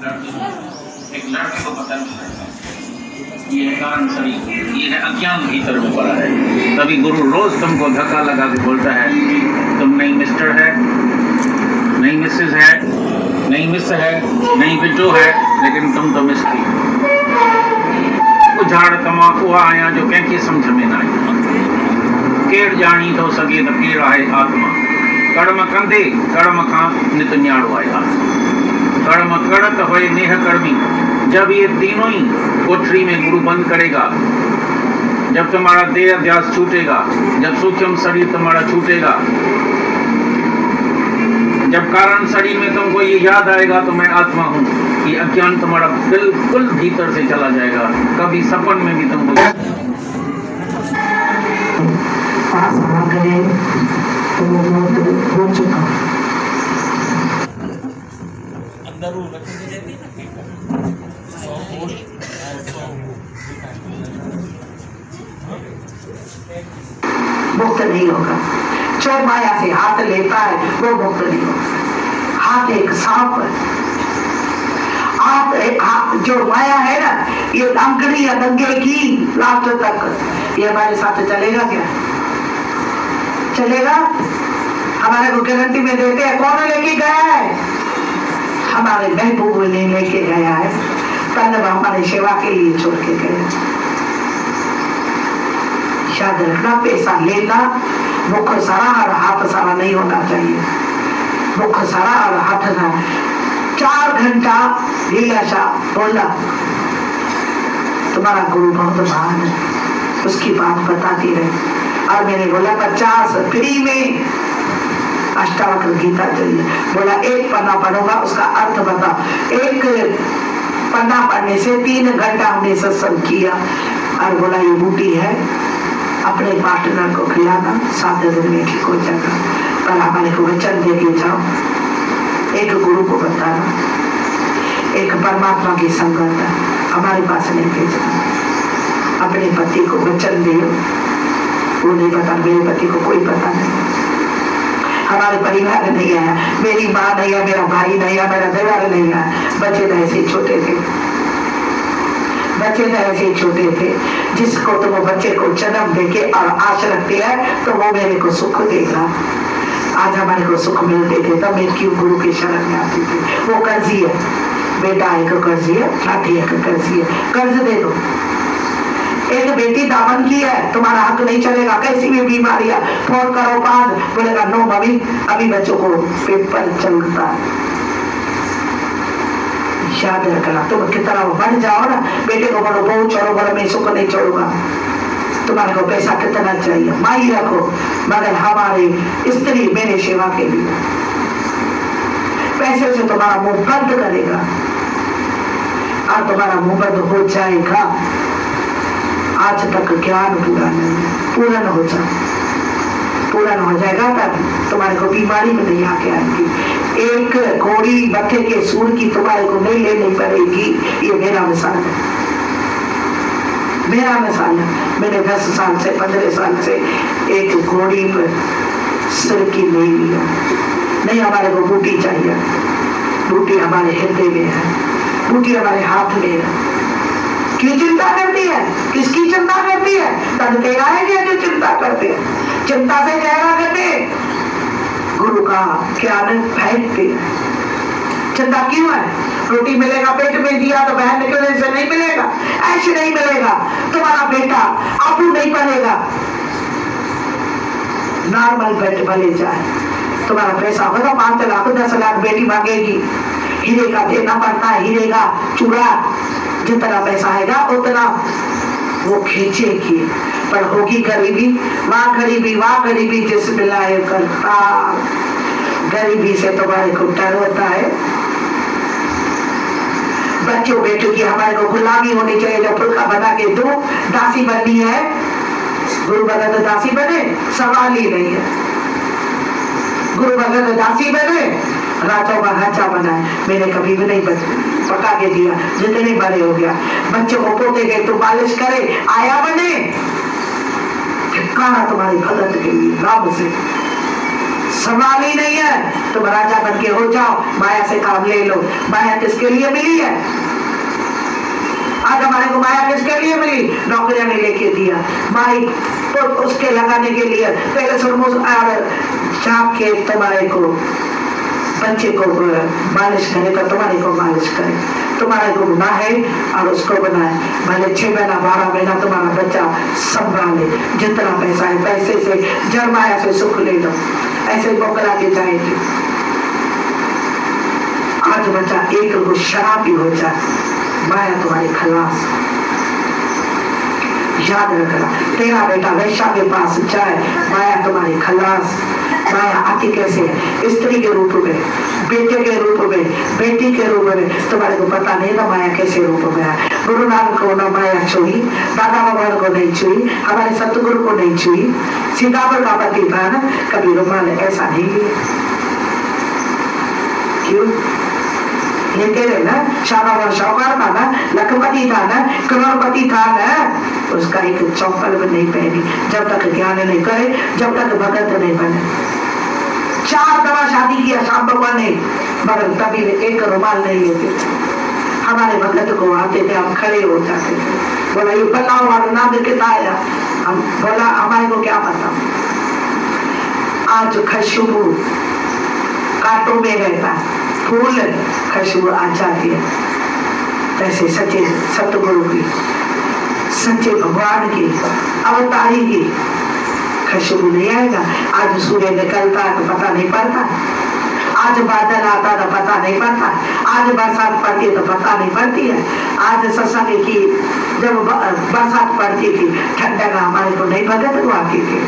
एक लड़के को पता नहीं लगता, ये है कारण शरीर, ये है अज्ञान भीतर में पड़ा है। तभी गुरु रोज तुमको धक्का लगा के बोलता है, तुम नहीं मिस्टर है, नहीं मिसेस है, नहीं मिस है, नहीं बिट्टू है, लेकिन तुम तो मिस्टी झाड़ तमाकू आया जो कैंकी समझ में ना आई। केड़ जानी तो सगे तो केड़ आए आत्मा, कर्म कंदे कर्म का नित न्याड़ो आया। कर्म करत होए नेह कर्मी, जब ये तीनों ही कोठरी में गुरु बंद करेगा, जब तुम्हारा देह अध्यास छूटेगा, जब सूक्ष्म शरीर तुम्हारा छूटेगा, जब कारण शरीर में तुमको ये याद आएगा तो मैं आत्मा हूँ, ये अज्ञान तुम्हारा बिल्कुल भीतर से चला जाएगा। कभी सपन में भी तुमको पास आ गए तो वो बहुत हो चुका। मुक्त नहीं होगा। जो माया से हाथ लेता है वो मुक्त नहीं होगा। हाथ एक सांप है। हाथ जो माया है ना, ये अंगड़ी लगेगी लास्ट तक। ये हमारे साथ चलेगा क्या? चलेगा? हमारे को गारंटी में देते हैं। कौन लेके गया है? हमारे महबूब ने लेके गया है। तब हमारी सेवा के लिए छोड़ के गया। याद रखना, पैसा लेना मुख सारा और हाथ सारा नहीं होना चाहिए। मुख सारा और हाथ सारा। 4 घंटा लीलाशा बोला, तुम्हारा गुरु बहुत महान है, उसकी बात बताती रहे। और मैंने बोला 50 फ्री में अष्टावक्र गीता चाहिए। बोला 1 पन्ना पढ़ूंगा, उसका अर्थ बताओ। 1 पन्ना पढ़ने से 3 घंटा हमने सत्संग किया। और बोला ये बूटी है, अपने पार्टनर को खिलाना, 7 दिन में ठीक हो जाएगा। पर हमारे को वचन दे के जाओ, एक गुरु को बताना, एक परमात्मा की संगत हमारे पास नहीं भेजना। अपने पति को वचन दे, वो नहीं पता, मेरे पति को कोई पता नहीं, हमारे परिवार नहीं है, मेरी माँ नहीं है, मेरा भाई नहीं है, मेरा देवर नहीं है। बच्चे तो ऐसे छोटे थे, बच्चे तो ऐसे छोटे थे। जिसको तो वो बच्चे को जन्म देके और आश रखते हैं तो वो मेरे को सुख देगा। आज हमारे को सुख मिलते थे तब मैं क्यों गुरु के शरण में आती थी। वो कर्जी है, बेटा एक कर्जी है, लाठी एक कर्जी है, कर्ज दे दो। एक बेटी दामन की है, तुम्हारा हक नहीं चलेगा। कैसी भी बीमारी है, फोन करो 5, बोलेगा नो मम्मी अभी बच्चों को पेपर चलता है। याद रखना, तुम कितना बढ़ जाओ ना, बेटे को बोलो बहुत छोड़ो, बोलो मैं सुख नहीं छोड़ूंगा। तुम्हारे को पैसा कितना चाहिए, माई रखो, मगर हमारी स्त्री मेरे सेवा के लिए। पैसे से तुम्हारा मुंह बंद करेगा और तुम्हारा मुंह बंद हो जाएगा। आज तक ज्ञान पूरा नहीं है, पूर्ण हो जाए, पूर्ण हो जाएगा तब तुम्हारे को बीमारी में नहीं आके आएगी। एक घोड़ी मथे के सूर की तुम्हारे को नहीं लेनी पड़ेगी। ये मेरा मिसाल है, मेरा मिसाल है। मैंने 10 साल से 15 साल से एक घोड़ी पर सिर की नहीं लिया। नहीं, हमारे को बूटी चाहिए। बूटी हमारे हृदय में है, बूटी हमारे हाथ में है। क्यों चिंता करती है? किसकी चिंता करती है? तब तेरा है क्या जो चिंता करते हैं? चिंता से गहरा करते गुरु का ज्ञान फेंकते। चिंता क्यों है? रोटी मिलेगा पेट में दिया तो बहन निकलने से नहीं मिलेगा, ऐसे नहीं मिलेगा। तुम्हारा बेटा आपू नहीं पड़ेगा, नॉर्मल पेट भले जाए। तुम्हारा पैसा होगा 5 लाख 10 लाख, बेटी मांगेगी, हीरे का देना पड़ता है, हीरे का चूड़ा। जितना पैसा आएगा उतना वो खींचेगी, पर होगी गरीबी। वहां गरीबी जिस मिलाए करता। गरीबी से तुम्हारे को डर होता है। बच्चों बेटों की हमारे को गुलामी होनी चाहिए। जब फुलका बना के दो, दासी बननी है, गुरु भगत दासी बने, सवाल ही नहीं है। गुरु भगत दासी बने, राजा महाराजा बनाए। मैंने कभी भी नहीं पका के दिया, जितने बड़े हो गया। बच्चों को पोते गए तो मालिश करे, आया बने, ठिकाना तुम्हारी भगत के लिए राम से संभाली नहीं है, तुम राजा बन के हो जाओ, माया से काम ले लो। माया किसके लिए मिली है? आज हमारे को माया किसके लिए मिली? नौकरियां ने लेके दिया, माई तो उसके लगाने के लिए पहले चाप के तुम्हारे को बच्चे को मालिश करे तो तुम्हारे को मालिश करे, तुम्हारे को बनाए और उसको बनाए, भले 6 महीना 12 महीना तुम्हारा बच्चा संभाले, जितना पैसा है पैसे से जड़ माया से सुख ले लो, ऐसे बोकरा के जाएगी। आज बच्चा एक शराबी हो जाए, माया तुम्हारी खलास। याद रखना, तेरा बेटा वैश्या के पास जाए, माया तुम्हारी खलास। माया आती कैसे है? स्त्री के रूप में, बेटे के रूप में, बेटी के रूप में। तुम्हारे को पता नहीं ना माया कैसे रूप में है। गुरु नानक को ना माया छुई, दादा भगवान को नहीं छुई, हमारे सतगुरु को नहीं छुई, सीतापुर का पति था ना, कभी रुमाल ऐसा नहीं लिया। क्यों लेते रहे ना? शाहबावर शौकार था ना, लखपति था ना, करोड़पति था ना, उसका एक चौपल भी नहीं पहनी जब तक ज्ञान नहीं करे, जब तक भगत नहीं बने। 4 दफा शादी किया शाम भगवान ने, मगर कभी एक रुमाल नहीं लेते। हमारे भगत को आते थे, हम खड़े हो जाते थे, बोला ये बताओ वाला नाम कितना आया? हम बोला हमारे को क्या पता। आज खुशबू कांटों में रहता है, फूल खुशबू आ जाती है, ऐसे सच्चे सतगुरु की, सच्चे भगवान की, अवतारी की खुशबू नहीं आएगा। आज सूर्य निकलता है तो पता नहीं पड़ता, आज बादल आता है तो पता नहीं पड़ता, आज बरसात पड़ती है तो पता नहीं पड़ती है। आज सत्संग की जब बरसात पड़ती थी, ठंडक हमारे को नहीं भगत को आती थी।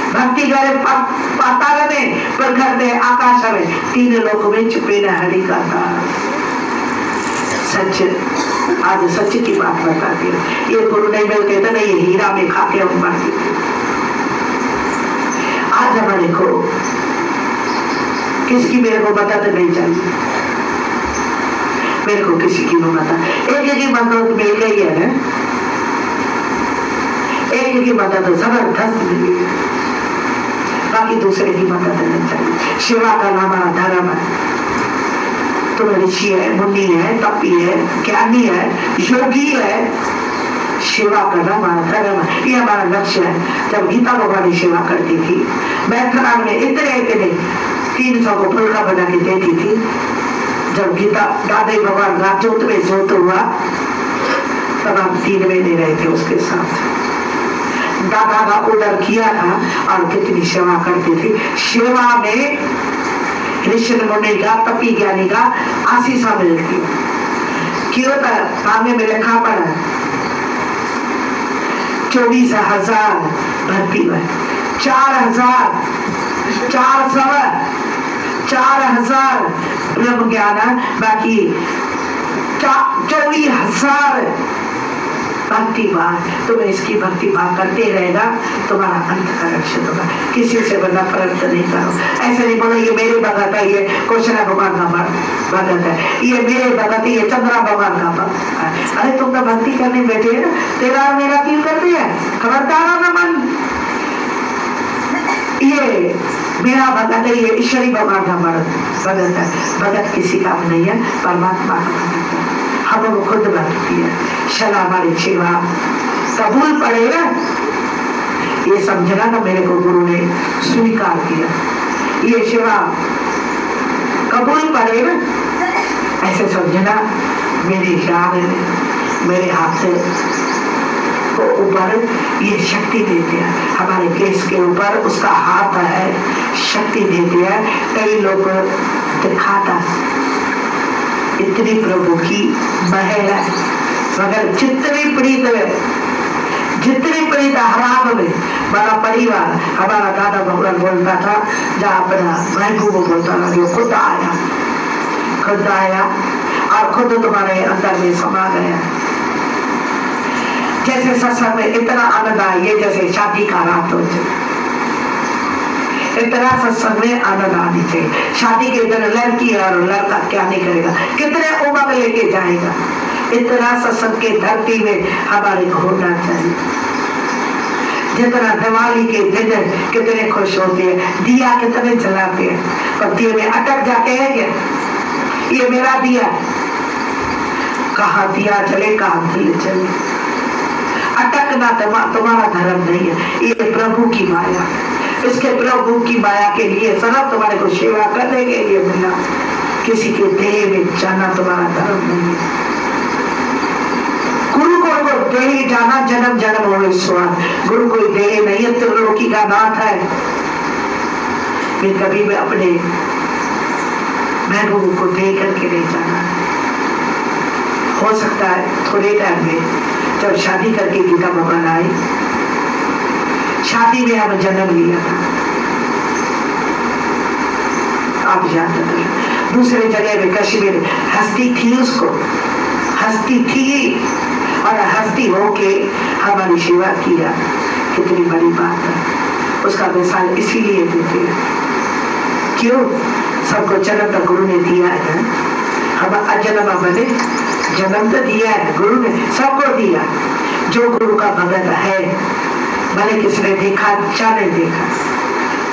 भक्ति करे पाताल में, पर करते आकाश में, 3 लोक में छुपे न हरि का तारा। सच, आज सच की बात बताती है। ये गुरु नहीं मिलते थे ना, ये हीरा में खा के हम मरती थी। आज हमारे को किसकी मेरे को मदद नहीं चाहिए, मेरे को किसी की मदद, एक की मदद मिल गई है ना, एक की मदद जबरदस्त मिली है, बाकी दूसरे की मदद नहीं चाहिए। सेवा करना हमारा धर्म है। तुम ऋषि है, मुनि है, तपी है, ज्ञानी है, योगी है, सेवा करना हमारा धर्म है, ये हमारा लक्ष्य है। जब गीता भगवान सेवा करती थी, मैथुरान में इतने 300 को फुलका बना के देती थी। जब गीता दादे भगवान राजोत में जोत हुआ, तब हम 3 महीने रहे थे उसके साथ। दादा का ऑर्डर किया था और कितनी सेवा करती थी। सेवा में ऋषि मुनि का, तपी ज्ञानी का आशीषा मिलती। क्यों? सामने में लिखा पड़ा 24,000 भर्ती में 4,000 ब्रह्म ज्ञान, बाकी 24,000 भक्ति भाव। तुम्हें इसकी भक्ति भाव करते रहेगा, तुम्हारा अंत का रक्षण होगा। किसी से बड़ा फर्क नहीं करो। ऐसे नहीं बोलो ये मेरे भगत है, ये कृष्ण भगवान का भगत है, ये मेरे भगत है, ये चंद्रा भगवान का भगत है। अरे तुम तो भक्ति करने बैठे है, तेरा और मेरा क्यों करते हैं? खबरदार ना मन, ये मेरा भगत है, ये ईश्वरी भगवान का भगत है। भगत किसी का नहीं है, परमात्मा का भगत है। हम खुद भक्ति है। शला हमारी सेवा कबूल पड़ेगा, ये समझना ना मेरे को गुरु ने स्वीकार किया। ये सेवा कबूल पड़ेगा, ऐसे समझना मेरी जान है, मेरे हाथ से को ऊपर ये शक्ति देते हैं। हमारे केस के ऊपर उसका हाथ है, शक्ति देते हैं। कई लोग दिखाता इतनी प्रभु की महल है, मगर जितनी प्रीत हराम में बड़ा परिवार। हमारा दादा भगवान बोलता था, जहाँ अपना महबूब बोलता था, वो खुद आया और खुद तुम्हारे अंदर में समा गया। जैसे सत्संग में इतना आनंद आइए, जैसे शादी का रात हो जाए, इतना सत्संग में आनंद आनी चाहिए। शादी के दिन लड़की और लड़का क्या नहीं करेगा, कितने उमंग लेके जाएगा। इतना सत्संग के धरती में हमारे को होना चाहिए। जितना दिवाली के दिन कितने खुश होते हैं, दिया कितने जलाते हैं, पर दिए में अटक जाते हैं क्या? ये मेरा दिया, कहाँ दिया जले कहाँ दिल जले। अटकना तुम्हारा धर्म नहीं है, ये प्रभु की माया। इसके प्रभु की माया के लिए सब तुम्हारे को सेवा करने के लिए मिला। किसी के देह में जाना तुम्हारा धर्म नहीं है। गुरु को देह जाना जन्म जन्म हो ईश्वर। गुरु कोई देह नहीं है, त्रिलोकी का नाथ है। मैं कभी भी अपने महबूब को देह करके नहीं जाना। हो सकता है थोड़े टाइम में जब शादी करके गीता भगवान आए, शादी में हम जन्म लिया था, आप जानते थे। दूसरे जगह में कश्मीर हस्ती थी, उसको हस्ती थी और हस्ती होके हमारी सेवा किया। कितनी बड़ी बात है। उसका मिसाल इसीलिए देते हैं, क्यों? सबको जन्म तो गुरु ने दिया है। हम अजन्मा बने, जन्म तो दिया है गुरु ने, सबको दिया। जो गुरु का भगत है, भले किसने देखा क्या नहीं देखा,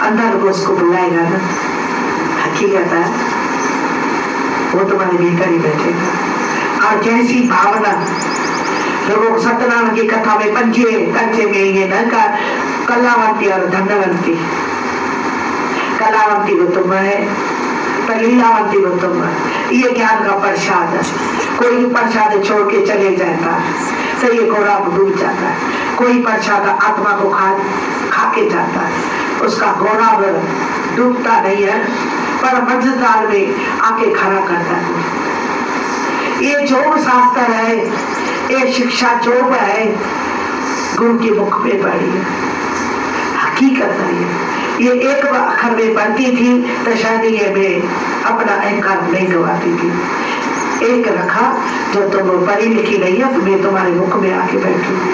अंदर को उसको बुलाएगा ना, हकीकत है वो तुम्हारे भीतर ही बैठेगा। और जैसी भावना लोगों सत्यनारायण की कथा में पंजे कंचे में ये न कर, कलावंती और धनवंती, कलावंती वो तुम है, लीलावंती वो तुम है। ये ज्ञान का प्रसाद है। कोई प्रसाद छोड़ के चले जाता है तो ये गौरव डूब जाता है। कोई प्रसाद आत्मा को खा के जाता है, उसका गौरव डूबता नहीं है, पर मध्यकाल में आके खड़ा करता है। ये जो शास्त्र है, ये शिक्षा जो है, गुरु के मुख में पड़ी है, हकीकत है। ये एक अक्षर में पढ़ती थी तो शायद ये में अपना अहंकार नहीं गवाती थी। एक रखा जो तुम पढ़ी लिखी नहीं है, मैं तुम्हारे मुख में आके बैठूंगी।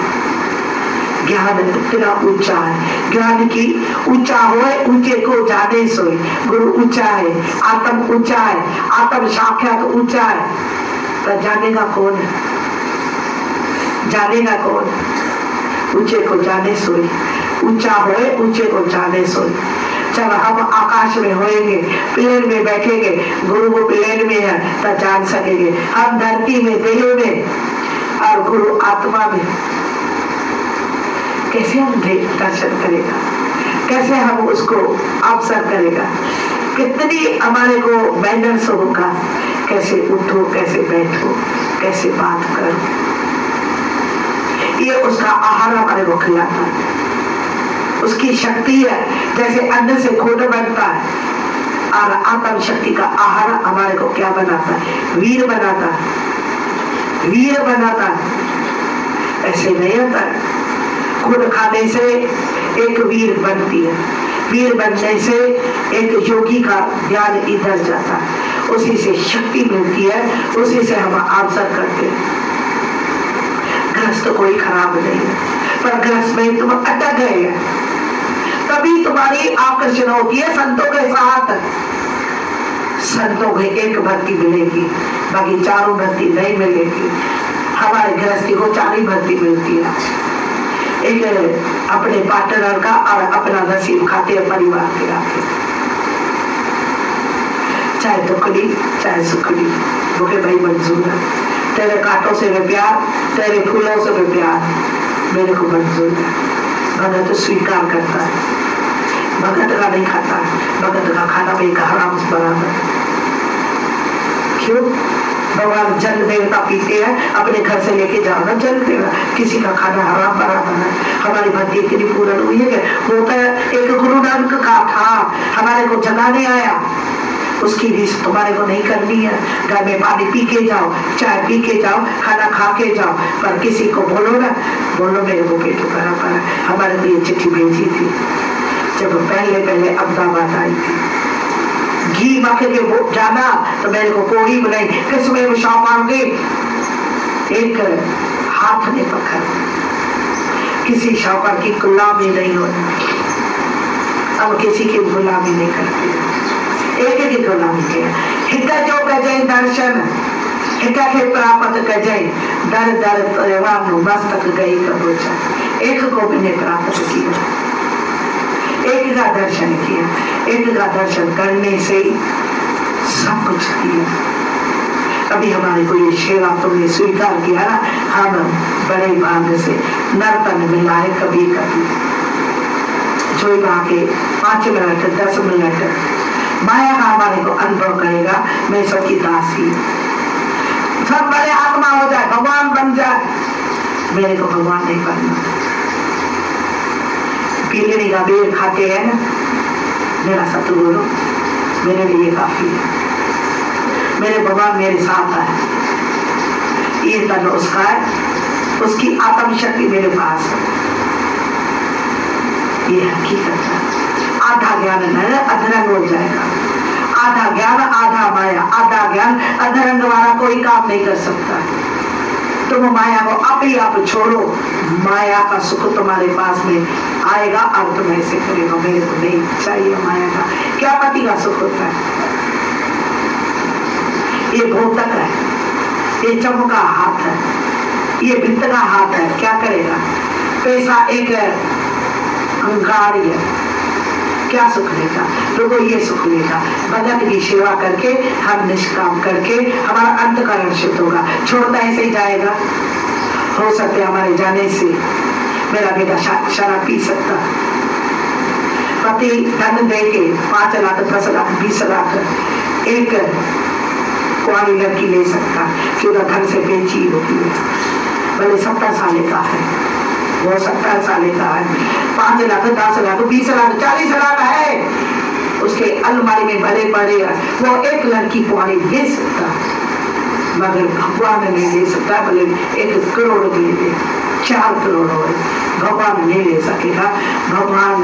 ज्ञान इतना ऊंचा है, ज्ञान की ऊंचा होए ऊंचे को जाने सोए। गुरु ऊंचा है, आत्म ऊंचा है, आत्म साक्षात ऊंचा है, तो जानेगा कौन है? जानेगा कौन? ऊंचे को जाने सोए। ऊंचा होए ऊंचे को जाने सोए। चलो हम आकाश में होएंगे, प्लेन में बैठेंगे, गुरु को प्लेन में है तो जान सकेंगे। हम धरती में, देह में, और गुरु आत्मा में। कैसे हम दर्शन करेगा? कैसे हम उसको अवसर करेगा? कितनी हमारे को बैलेंस होगा? कैसे उठो, कैसे बैठो, कैसे बात करो? ये उसका आहार हमारे को खिलाता है। उसकी शक्ति है, जैसे अन्न से खून बनता है, और आत्म शक्ति का आहार हमारे को क्या बनाता है? वीर बनाता है, वीर बनाता है। ऐसे नहीं होता है। खून खाने से एक वीर बनती है, वीर बनने से एक योगी का ध्यान इधर जाता है, उसी से शक्ति मिलती है, उसी से हम आंसर करते हैं। ग्रस्त तो कोई खराब नहीं है, पर ग्रस्त में तुम अटक गए हैं, तभी तुम्हारी आकर्षण होती है संतों के साथ। संतों में एक भक्ति मिलेगी, बाकी चारों भक्ति नहीं मिलेगी। हमारे गृहस्थी को चारी भक्ति मिलती है। एक अपने पार्टनर का और अपना नसीब खाते हैं परिवार के आके, चाहे दुखड़ी चाहे सुखड़ी, मुझे भाई मंजूर है। तेरे कांटों से भी प्यार, तेरे फूलों से भी प्यार मेरे को मंजूर है। भगत स्वीकार करता है, भगत का नहीं खाता, भगत का खाना भी हराम बराबर। क्यों? भगवान जल देवता पीते हैं, अपने घर से लेके जाओ ना जल देवता, किसी का खाना हराम बराबर है। हमारी भक्ति इतनी पूर्ण हुई है कि वो तो एक गुरु नानक का था, हमारे को जगाने आया, उसकी रीस तुम्हारे को नहीं करनी है। घर में पानी पी के जाओ, चाय पी के जाओ, खाना खा के जाओ, पर किसी को बोलो ना, बोलो मेरे को पेट बराबर है। हमारे को ये चिट्ठी भेजी थी जब पहले अहमदाबाद आई थी, घी मखे के वो जाना तो मेरे को कोई बनाई, किसमें वो शामांगे एक हाथ ने पकड़, किसी शौकर की गुलामी नहीं होती। अब किसी की गुलामी नहीं करती, एक ही गुलामी के हित जो गजय दर्शन हित के प्राप्त गजय दर दर मस्तक गई कबूचा। एक को मैंने प्राप्त किया, एक का दर्शन किया, एक का दर्शन करने से सब कुछ किया। अभी हमारे को ये सेवा तुमने स्वीकार किया ना, हम बड़े भाग्य से नर्तन मिला है। कभी कभी जो वहां के 5 मिनट 10 मिनट माया का हमारे को अनुभव करेगा, मैं सबकी दासी, सब बड़े आत्मा हो जाए, भगवान बन जाए, मेरे को भगवान नहीं बनना। पीले का बेर खाते हैं ना, मेरा सतगुरु मेरे लिए काफी है, मेरे भगवान मेरे साथ है, ये तन उसका है, उसकी आत्म शक्ति मेरे पास है, ये हकीकत है। आधा ज्ञान है अधरंग हो जाएगा, आधा ज्ञान आधा माया, आधा ज्ञान अधरंग वाला कोई काम नहीं कर सकता। तुम माया को आप ही आप छोड़ो, माया का सुख तुम्हारे पास में आएगा और तुम ऐसे करेगा, मेरे को नहीं चाहिए माया का। क्या पति का सुख होता है? ये भौतक है, ये चम का हाथ है, ये वित्त का हाथ है, क्या करेगा? पैसा एक गाड़ी है, क्या सुख लेगा? लोगों ये सुख लेगा। भगत की सेवा करके, हम निष्काम करके हमारा अंतःकरण शुद्ध होगा, छोड़ता ऐसे ही जाएगा। हो सकते हमारे जाने से मेरा बेटा शराब पी सकता, पति धन दे के 5 लाख 10 लाख 20 लाख एक कुआरी लड़की ले सकता, कि उधर धन से बेची होती है, भले 70 साल का है, वो 70 साल का है, 5 लाख 10 लाख 20 लाख 40 लाख है, उसके अलमारी में भरे पड़े, वो एक लड़की कुआरी ले सकता, मगर भगवान नहीं ले सकता। भले 1 करोड़ दे दे, 4 करोड़ हो, भगवान नहीं ले सकेगा। भगवान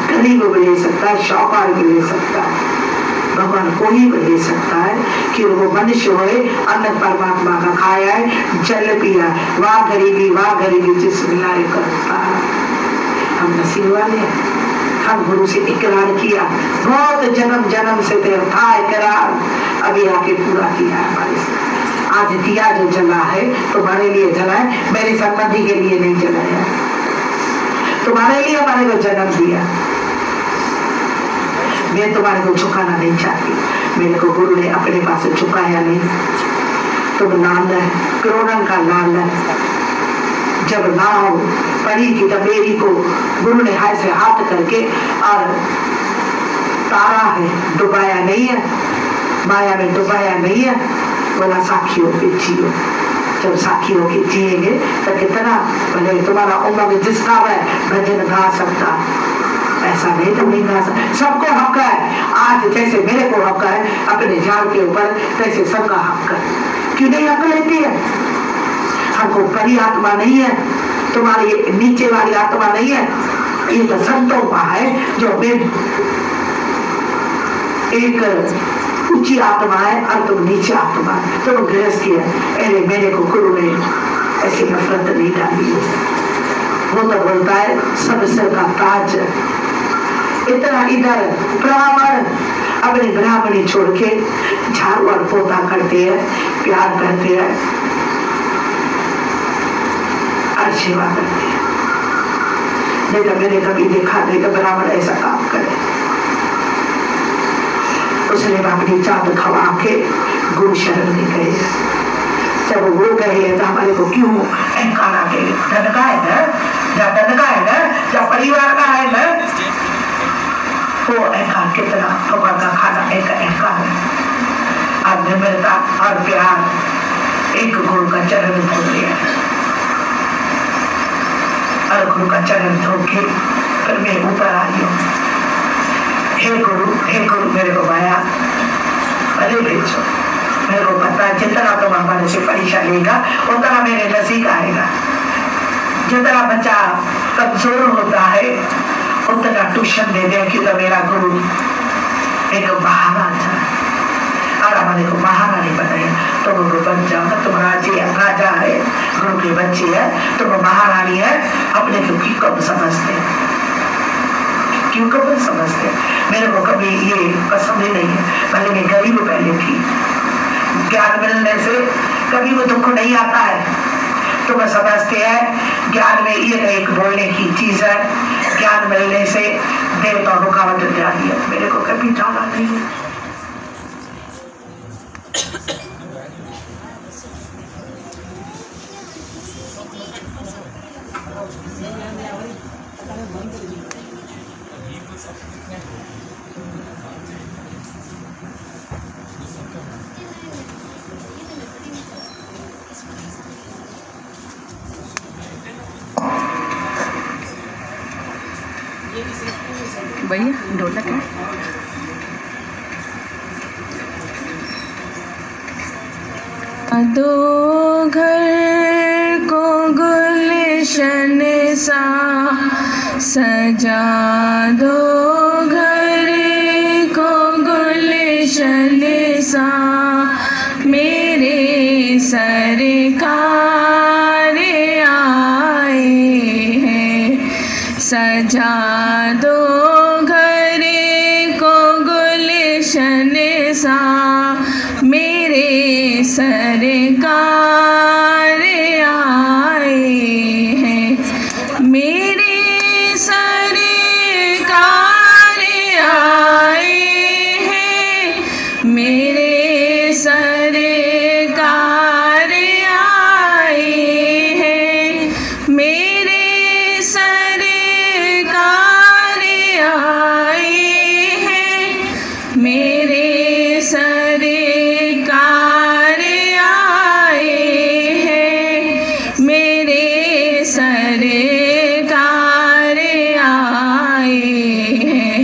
गरीब भी ले सकता है, शौकार भी ले सकता है, भगवान कोई भी ले सकता है कि वो मनुष्य होए, अन्न परमात्मा का खाया है, जल पिया, वाह गरीबी जिस मिलाए करता। हम नसीब वाले हैं, हम गुरु से इकरार किया, बहुत जन्म से था इकरार, अभी आके पूरा किया है हमारे से। आज दिया जो जला है तुम्हारे लिए जला है, मेरे संबंधी के लिए नहीं जलाया, तुम्हारे लिए हमारे को जन्म दिया। मैं तुम्हारे को झुकाना नहीं चाहती, मेरे को गुरु ने अपने पास झुकाया नहीं। तुम लाल है, करोड़ों का लाल है, जब नाव पड़ी की तबेरी को गुरु ने हाथ से हाथ करके और तारा है, डुबाया नहीं है, माया में डुबाया नहीं है, बोला साखियों के जियो। जब साखियों के जिएंगे तो कितना भले तुम्हारा उम्र जिसका है भजन गा सकता, ऐसा नहीं तो नहीं गा सकता। सबको हक है, आज जैसे मेरे को हक है अपने जान के ऊपर, तैसे सबका हक है। क्यों नहीं हक लेती है? हमको बड़ी आत्मा नहीं है, तुम्हारी नीचे वाली आत्मा नहीं है, ये तो संतों का है, जो एक ऊंची आत्मा है और तुम नीचे आत्मा है, तुम गृहस्थी है। अरे मेरे को गुरु ने ऐसी नफरत नहीं डाली है, वो तो बोलता है सब सर का ताज। इतना इधर ब्राह्मण अपनी ब्राह्मणी छोड़ के झाड़ू और पोता करते हैं, प्यार करते हैं और सेवा करते हैं। नहीं तो मैंने कभी देखा नहीं तो ब्राह्मण ऐसा काम करे। उसने अपनी चाँद खवा के गुरु शरण में गए। जब वो गए तो हमारे को क्यों अहंकार आ गए? धन का है ना, या धन का है ना, या परिवार का है ना, वो अहंकार कितना भगवान का खाना एक अहंकार है। आज निर्मलता और प्यार एक गुरु का चरण धो लिया और गुरु का चरण धो के फिर मैं ऊपर आई हूँ। हे गुरु मेरे को माया अरे भेजो, मेरे को पता है जितना तुम हमारे से परीक्षा लेगा उतना मेरे नजदीक आएगा। जितना बच्चा कमजोर होता है उतना ट्यूशन दे दे, क्योंकि मेरा गुरु एक महाराजा और हमारे को महारानी बनाया। तुम गुरु बन जाओ, तुम राजा है, गुरु की बच्ची है, तुम महारानी है, अपने को क्यों कब समझते, क्यों कब समझते? मेरे को कभी ये पसंद ही नहीं है। भले मैं गरीब पहले थी, ज्ञान मिलने से कभी वो दुख नहीं आता है, तुम्हें समझते हैं ज्ञान में ये एक बोलने की चीज है, ज्ञान मिलने से देवता रुकावट जाती है, मेरे को कभी जाना नहीं है। भैया ढोलक है। दो घर को गुलशन सा सजा दो, घर को गुलशन सा मेरे सरकार आए हैं। सजा दो घर को गुलशन सा मेरे सरकार आए हैं। मेरे सरकार आए हैं, मेरे सरकार आए हैं, मेरे सरकार आए हैं, मेरे सरकार आए हैं, मेरे सरकार आए हैं।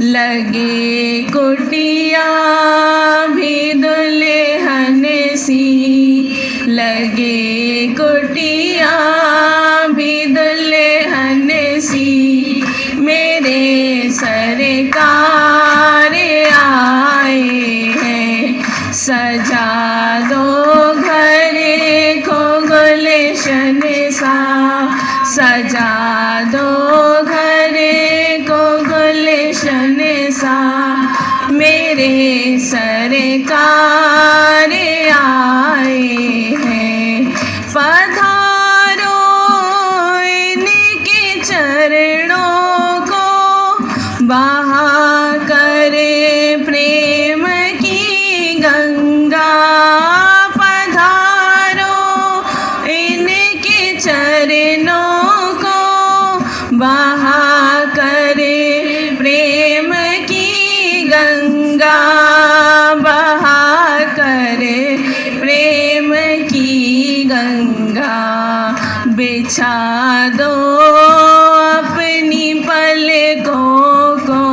लगे कुटिया भी दुल्हन सी, लगे कुटिया भी दुल्हन सी मेरे सरकार आए हैं। सजा दो घर को गुलशन सा, सजा दो घर को गुलशन सा मेरे सरकार आए हैं। पधारो इनके चरणों को बहा कर प्रेम की गंगा। पधारो इनके चरणों को बहा कर प्रेम की गंगा, बहा कर प्रेम की गंगा। बिछा दो अपनी पलकों को,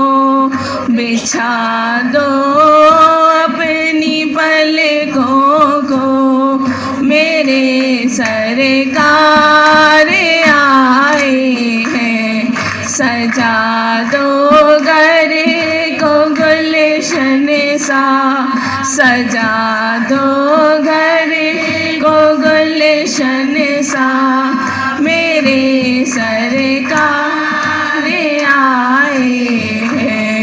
बिछा दो अपनी पलकों को मेरे सरकार आए हैं। सजा दो घर को गुलशन सा, सजा दो घर को गुलशन सा मेरे सरकार आए हैं।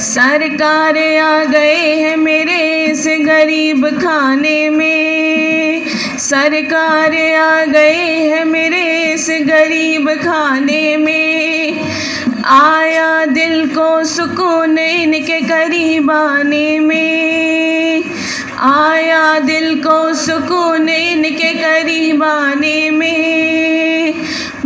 सरकार आ गए हैं मेरे इस गरीब खाने में, सरकार आ गए हैं मेरे इस गरीब खाने में। आया दिल को सुकून इनके करीब आने में, आया दिल को सुकून इनके करीब आने में।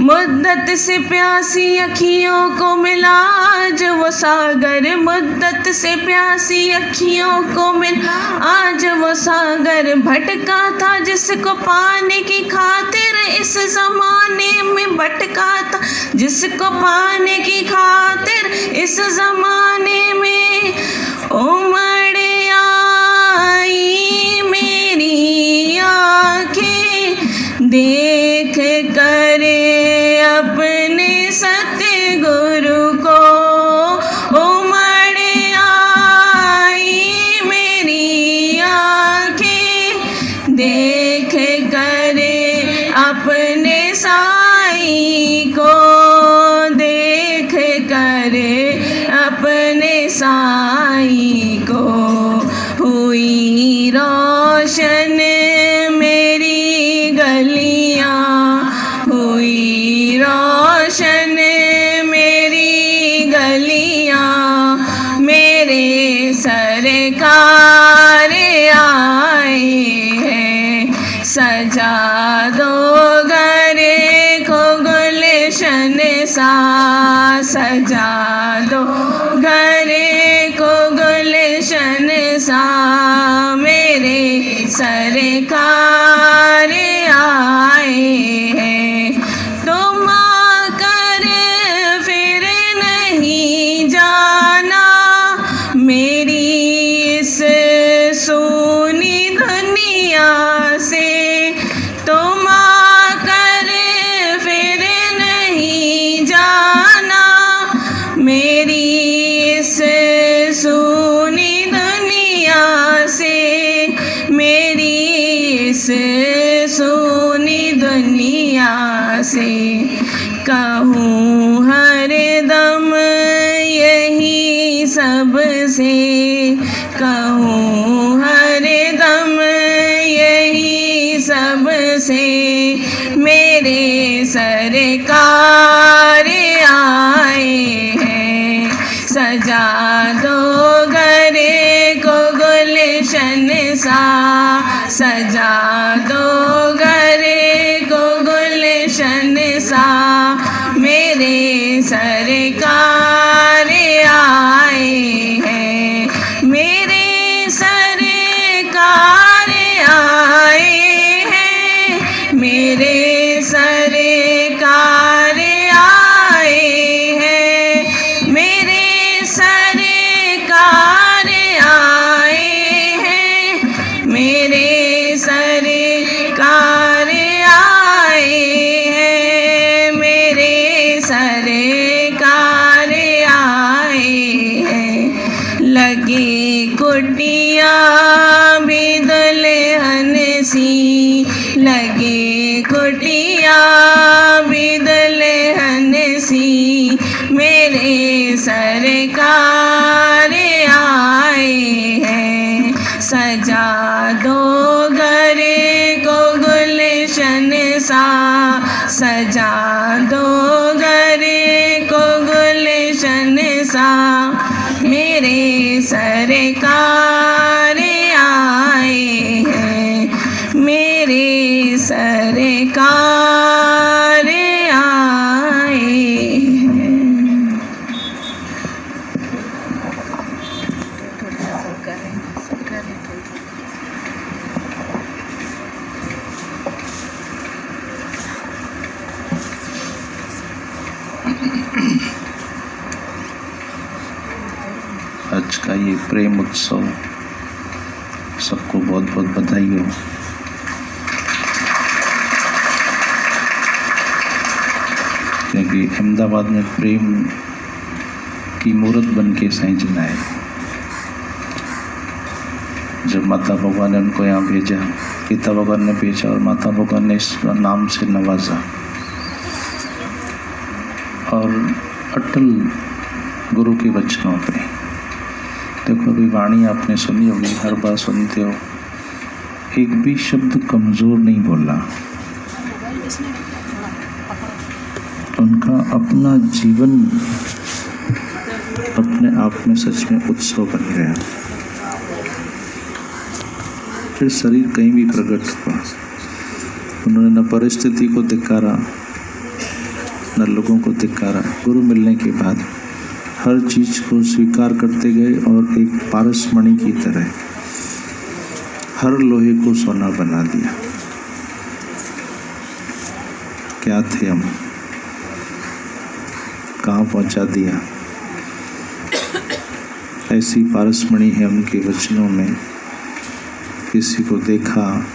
मुद्दत से प्यासी अखियों को मिला आज वो सागर, मुद्दत से प्यासी अखियों को मिला आज वो सागर। भटका था जिसको पाने की खातिर इस जमाने में, भटका था जिसको पाने की खातिर इस जमाने में। उमड़ आई मेरी आँखें देख कर अपने सतगुरु को। उमड़ आई मेरी आँखें देख कर अपने साईं को, देख कर अपने साईं को। हुई रोशन मेरी गलियाँ सजा दो घरे को गुलशन सा, सजा दो घरे को गुलशन सा, मेरे सरकार आए हैं। तुम आकर फिर नहीं जाना मेरी इस सूनी दुनिया से, तुम आकर फिर नहीं जाना मेरी इस सूनी दुनिया से, मेरी इस सूनी दुनिया से। कहूँ हर दम यही सबसे, कहूँ हर दम यही सबसे, मेरे सरकार आए हैं। सजा दो घरे को गुलशन सा, सजा दो घरे को गुलशन सा, मेरे सरकार आए हैं, मेरे सरकार आए हैं, मेरे सरकार आए हैं, मेरे सरकार आए हैं, मेरे सरकार आए हैं, मेरे सरकार आए हैं। लगे कुटिया भी दुल्हन सी, लगे कुटिया भी दुल्हन सी, मेरे सरकार आए हैं। सजा दो घरे को गुलशन सा, सजा दो घरे को गुलशन सा, मेरे सरकार आए हैं, मेरे सरकार आए हैं। आज का ये प्रेम उत्सव सबको बहुत बहुत बधाई हो। क्योंकि अहमदाबाद में प्रेम की मूर्त बन के साईं जन आए। जब माता भगवान ने उनको यहाँ भेजा, पिता भगवान ने भेजा और माता भगवान ने इस नाम से नवाजा और अटल गुरु के वचनों पे। देखो अभी वाणी आपने सुनी होगी, हर बार सुनते हो, एक भी शब्द कमजोर नहीं बोला। उनका अपना जीवन अपने आप में सच में उत्सव बन गया। फिर शरीर कहीं भी प्रकट हुआ, उन्होंने न परिस्थिति को धिक्कारा न लोगों को धिक्कारा। गुरु मिलने के बाद हर चीज को स्वीकार करते गए और एक पारसमणि की तरह हर लोहे को सोना बना दिया। क्या थे हम, कहाँ पहुंचा दिया। ऐसी पारसमणि है उनके वचनों में। किसी को देखा,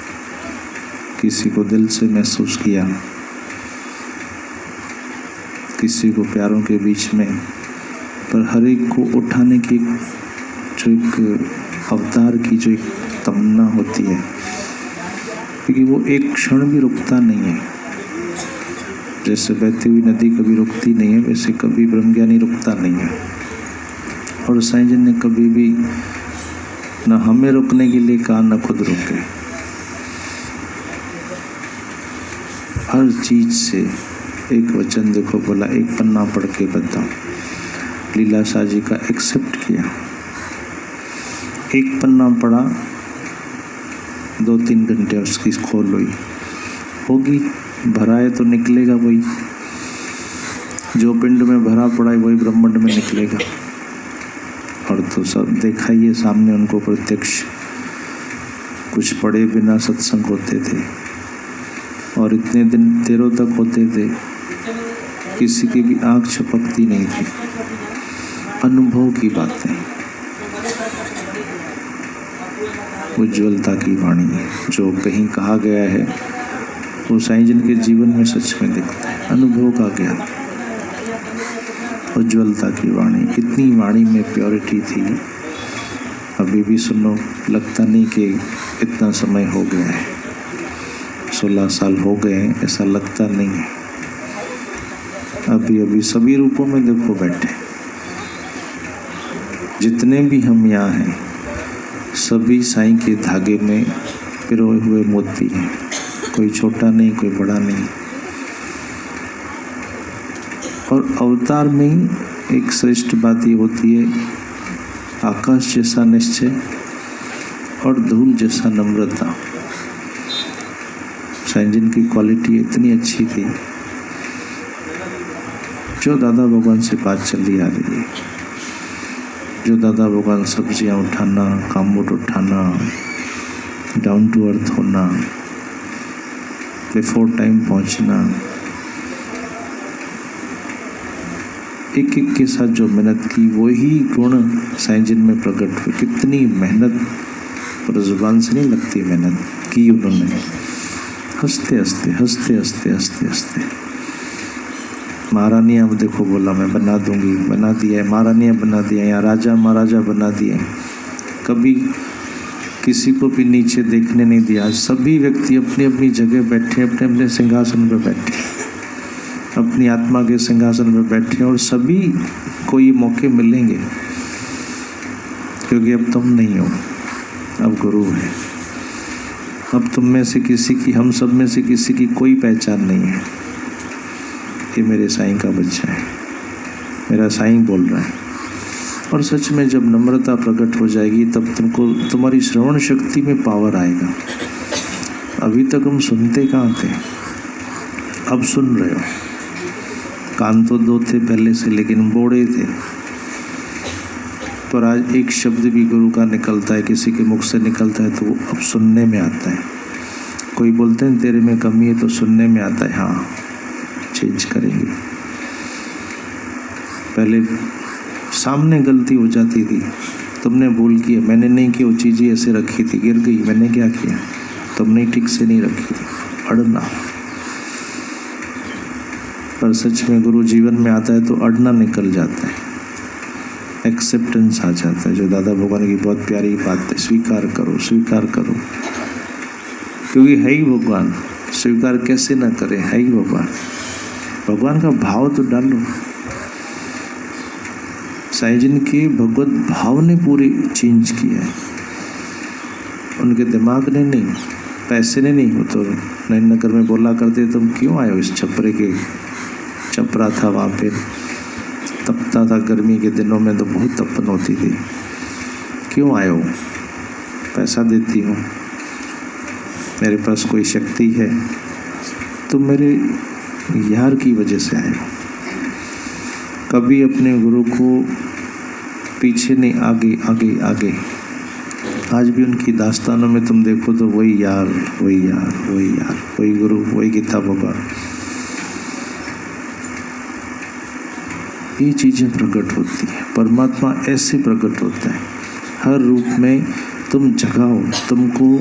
किसी को दिल से महसूस किया, किसी को प्यारों के बीच में, पर हर एक को उठाने की जो एक अवतार की जो एक तमन्ना होती है, क्योंकि वो एक क्षण भी रुकता नहीं है। जैसे बहती हुई नदी कभी रुकती नहीं है, वैसे कभी ब्रह्मज्ञानी रुकता नहीं है। और साईं जन ने कभी भी न हमें रुकने के लिए कहा, न खुद रुके। हर चीज से एक वचन देखो बोला, एक पन्ना पढ़ के बताओ। लीलाशाह जी का एक्सेप्ट किया, एक पन्ना पढ़ा 2-3 घंटे उसकी खोल हुई होगी, भरा है तो निकलेगा वही, जो पिंड में भरा पड़ा है वही ब्रह्मांड में निकलेगा। और तो सब देखा ही है सामने उनको प्रत्यक्ष, कुछ पढ़े बिना सत्संग होते थे और इतने दिन देरों तक होते थे, किसी की भी आंख छपकती नहीं थी। अनुभव की बातें, उज्ज्वलता की वाणी, जो कहीं कहा गया है वो साईं जिन के जीवन में सच में दिखता है। अनुभव का ज्ञान, उज्ज्वलता की वाणी, इतनी वाणी में प्योरिटी थी। अभी भी सुनो, लगता नहीं कि इतना समय हो गया है, 16 साल हो गए हैं, ऐसा लगता नहीं है। अभी अभी सभी रूपों में देखो बैठे, जितने भी हम यहाँ हैं सभी साईं के धागे में पिरोए हुए मोती हैं, कोई छोटा नहीं, कोई बड़ा नहीं। और अवतार में ही एक श्रेष्ठ बात ये होती है, आकाश जैसा निश्चय और धूल जैसा नम्रता। साईं जिन की क्वालिटी इतनी अच्छी थी, जो दादा भगवान से बात चली आ रही है, जो दादा भगवान सब्जियां उठाना, कामोट उठाना, डाउन टू अर्थ होना, बिफोर टाइम पहुंचना, एक एक के साथ जो मेहनत की वही गुण साईं जिन में प्रकट हुए। कितनी मेहनत, पर जुबान से नहीं लगती मेहनत की उन्होंने, हंसते हंसते हंसते हंसते हंसते हंसते। महारानियाँ देखो, बोला मैं बना दूंगी, बना दिया है, महारानियाँ बना दिया, या राजा महाराजा बना दिए, कभी किसी को भी नीचे देखने नहीं दिया। सभी व्यक्ति अपनी अपनी जगह बैठे, अपने अपने सिंहासन पर बैठे, अपनी आत्मा के सिंहासन पर बैठे, और सभी को ये मौके मिलेंगे, क्योंकि अब तुम नहीं हो, अब गुरु है। अब तुम में से किसी की, हम सब में से किसी की कोई पहचान नहीं है। ये मेरे साईं का बच्चा है, मेरा साईं बोल रहा है। और सच में जब नम्रता प्रकट हो जाएगी तब तुमको, तुम्हारी श्रवण शक्ति में पावर आएगा। अभी तक हम सुनते कहाँ थे, अब सुन रहे हो। कान तो 2 थे पहले से, लेकिन बोड़े थे। पर आज एक शब्द भी गुरु का निकलता है, किसी के मुख से निकलता है, तो वो अब सुनने में आता है। कोई बोलते हैं तेरे में कमी है, तो सुनने में आता है, हाँ चेंज करेंगे। पहले सामने गलती हो जाती थी, तुमने भूल किया, मैंने नहीं की, वो चीज़ें ऐसे रखी थी, गिर गई, मैंने क्या किया, तुमने ठीक से नहीं रखी थी, अड़ना। पर सच में गुरु जीवन में आता है तो अड़ना निकल जाता है, एक्सेप्टेंस आ जाता है, जो दादा भगवान की बहुत प्यारी बात है। स्वीकार करो, स्वीकार करो, क्योंकि है ही भगवान, स्वीकार कैसे ना करें, है ही भगवान। भगवान का भाव तो डालो। साईं जिन के भगवत भाव ने पूरी चेंज किया है, उनके दिमाग ने नहीं, पैसे ने नहीं। वो तो नैन नगर में बोला करते, तुम क्यों आए हो इस छपरे के, छपरा था वहाँ पे, तपता था, गर्मी के दिनों में तो बहुत तपन होती थी, क्यों आए हो, पैसा देती हूँ, मेरे पास कोई शक्ति है, तुम मेरे यार की वजह से आए हो। कभी अपने गुरु को पीछे नहीं, आगे आगे आगे। आज भी उनकी दास्तानों में तुम देखो तो वही यार, वही यार, वही यार, वही गुरु, वही गीता भगवान। ये चीजें प्रकट होती है। परमात्मा ऐसे प्रकट होता है, हर रूप में तुम जगाओ। तुमको